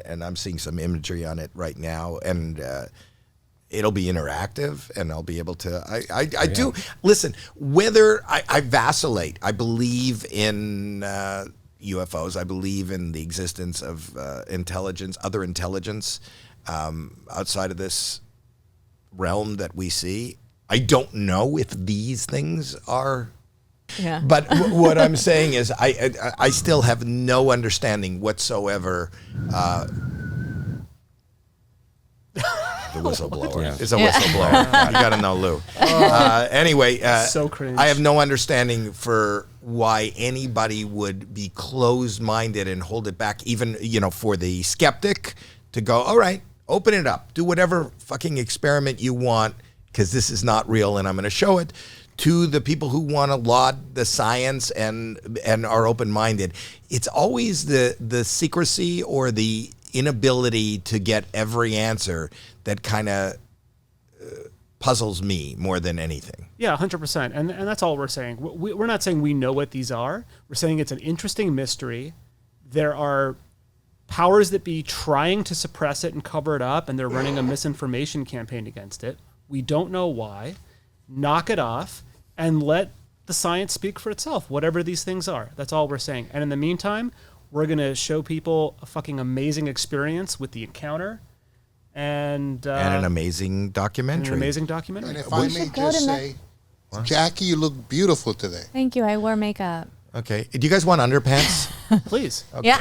and I'm seeing some imagery on it right now, and it'll be interactive, and I'll be able to, I do, listen, whether I vacillate, I believe in UFOs, I believe in the existence of intelligence, other intelligence outside of this realm that we see. I don't know if these things are, but what I'm saying is I still have no understanding whatsoever. The whistleblower. Yeah. It's a whistleblower. You got to know Lou. Anyway, So cringe. I have no understanding for why anybody would be closed-minded and hold it back, even, for the skeptic to go, all right, open it up. Do whatever fucking experiment you want, because this is not real and I'm going to show it, to the people who want to laud the science and are open-minded, it's always the secrecy or the inability to get every answer that kind of puzzles me more than anything. Yeah, 100%. And that's all we're saying. We're not saying we know what these are. We're saying it's an interesting mystery. There are powers that be trying to suppress it and cover it up, and they're running a misinformation campaign against it. We don't know why. Knock it off and let the science speak for itself, whatever these things are. That's all we're saying. And in the meantime, we're going to show people a fucking amazing experience with the encounter and an amazing documentary. And if I may just say, Jackie, you look beautiful today. Thank you. I wore makeup. Okay. Do you guys want underpants? Please. Okay. Yeah.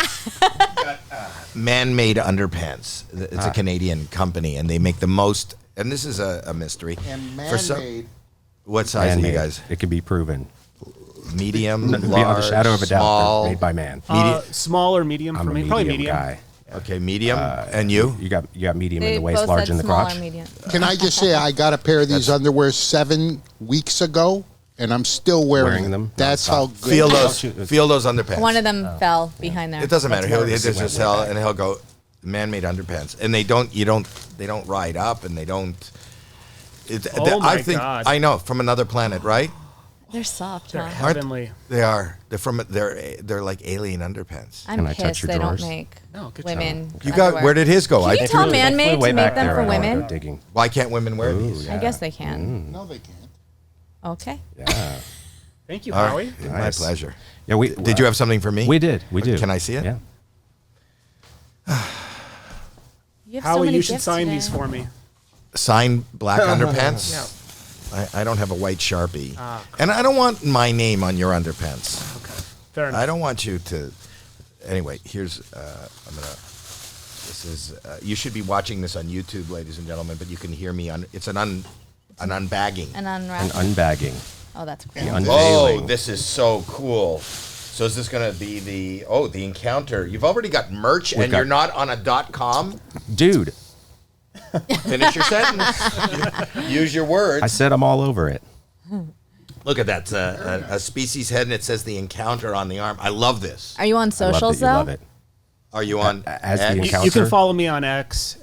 Man-Made Underpants. It's a Canadian company, and they make the most. And this is a mystery. And man-made. What size are you guys? It can be proven. Medium, large, beyond a shadow of a doubt, small, they're made by man. Small or medium I'm for a me. Probably medium guy. Okay, medium. And you? You got medium They in the waist, both large said in the small or crotch. medium. Can I just say I got a pair of these underwear 7 weeks ago, and I'm still wearing them. That's how good. Feel those underpants. One of them fell behind there. It doesn't matter. He'll That's just nice. sell, and he'll go man-made underpants, and they don't ride up, and they don't. I think God. I know from another planet, right? They're soft, They're huh? heavenly. They are. They're like alien underpants. I'm Can I touch pissed your they drawers? don't make No, good women. You got underwear. where did his go? Can you tell Man-Made Way to make back them there, for I wanna women? go digging. Why can't women wear these? I guess they can. No, they can't. Okay. Yeah. Thank you, All Howie. right. Nice. My pleasure. Yeah, we Did you have something for me? We did. We do. Can I see it? Yeah. You have so Howie, many you should gifts sign today. these for me. Sign black underpants? Yeah. I don't have a white Sharpie. And I don't want my name on your underpants. Okay. Fair enough. I don't want you to. Anyway, here's. This is. You should be watching this on YouTube, ladies and gentlemen, but you can hear me on. It's an unbagging. An An unwrap. unbagging. Oh, that's The cool. unveiling. Oh, this is so cool. So is this going to be the encounter? You've already got merch, and you're not on a .com. Dude, Finish your sentence. Use your words. I said I'm all over it. Look at that. A species head, and it says the encounter on the arm. I love this. Are you on I love socials that you though? love it. Are you on As the X? encounter? You can follow me on X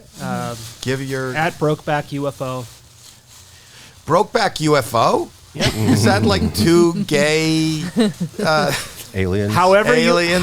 Give your at Brokeback UFO. Brokeback UFO? Is that like two gay Aliens. However Aliens.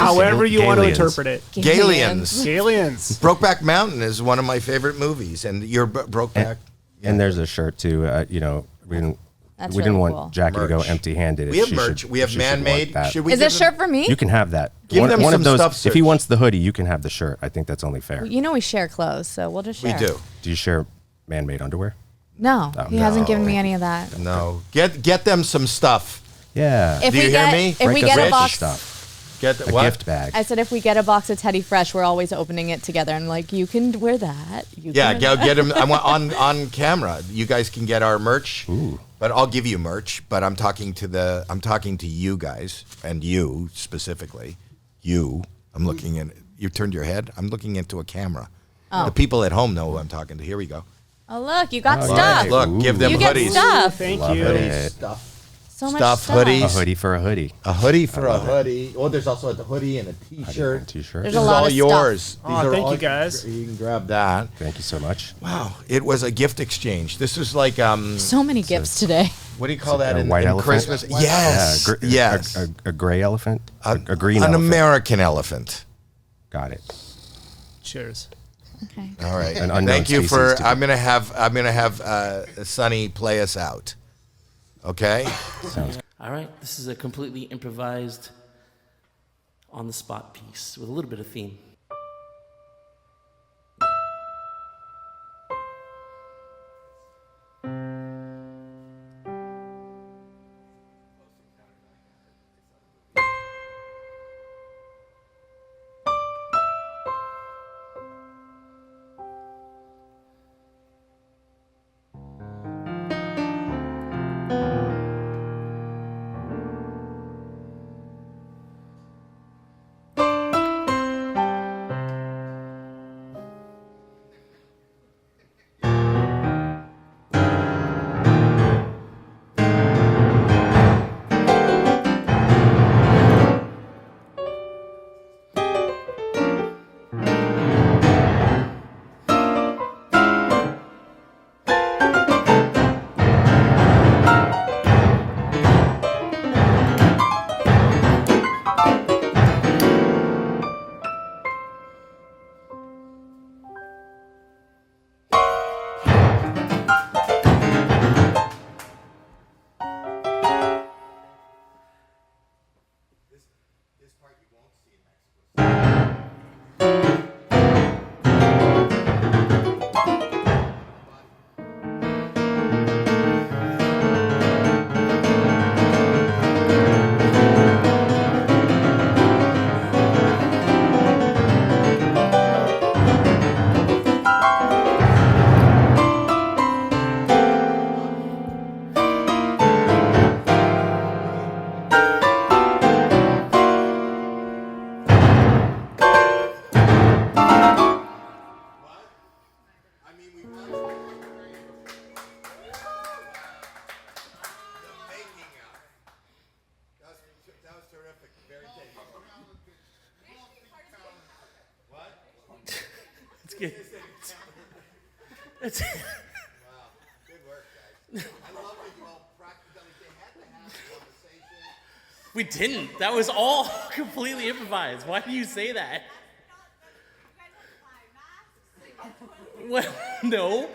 you want to Aliens. interpret it. Galians? Aliens. Brokeback Mountain is one of my favorite movies, and you're Brokeback. And there's a shirt too. We didn't. That's we didn't really want cool. Jackie to go Merch. empty-handed. We have She merch. should- We have she should want man-made. that. Should we? Is give this shirt for me? You can have that. Give them one some of those. stuff, If he sir. wants the hoodie, you can have the shirt. I think that's only fair. You know we share clothes, so we'll just We share. do. Do you share man-made underwear? No, he hasn't given me any of that. No. Get them some stuff. Yeah. If Do you we hear get me? if Break we us get up a the box, stuff. Get A what? gift bag. I said if we get a box of Teddy Fresh, we're always opening it together and like you can wear that. You Yeah, can go wear that. get them. I want on camera. You guys can get our merch. Ooh. But I'll give you merch. But I'm talking to you guys and you specifically. You. I'm looking in. You turned your head. I'm looking into a camera. Oh. The people at home know who I'm talking to. Here we go. Oh look, you got Oh, stuff. yeah. Look, give them You get hoodies. stuff. Thank Love you. it. Stuff. So much Stuff, stuff. hoodies. A hoodie for a hoodie. A hoodie for a hoodie. Oh, there's also a hoodie and a T-shirt. And T-shirt. There's This a is lot all of stuff. yours. Aw, These are thank all- you, guys. You can grab that. Thank you so much. Wow, it was a gift exchange. This was like So many gifts today. what do you call that a in, white in elephant? Christmas? Yes, Yeah, yes. A gray elephant. A green An elephant. American elephant. Got it. Cheers. Okay. All right. An unknown Thank you for. species to- I'm gonna have Sonny play us out. Okay. Sounds All right, this is a completely improvised, on the spot piece with a little bit of theme. good. It's Wow, good work, guys. I love that you all practically they had to have a conversation. We didn't. That was all completely improvised. Why do you say that? Well, no.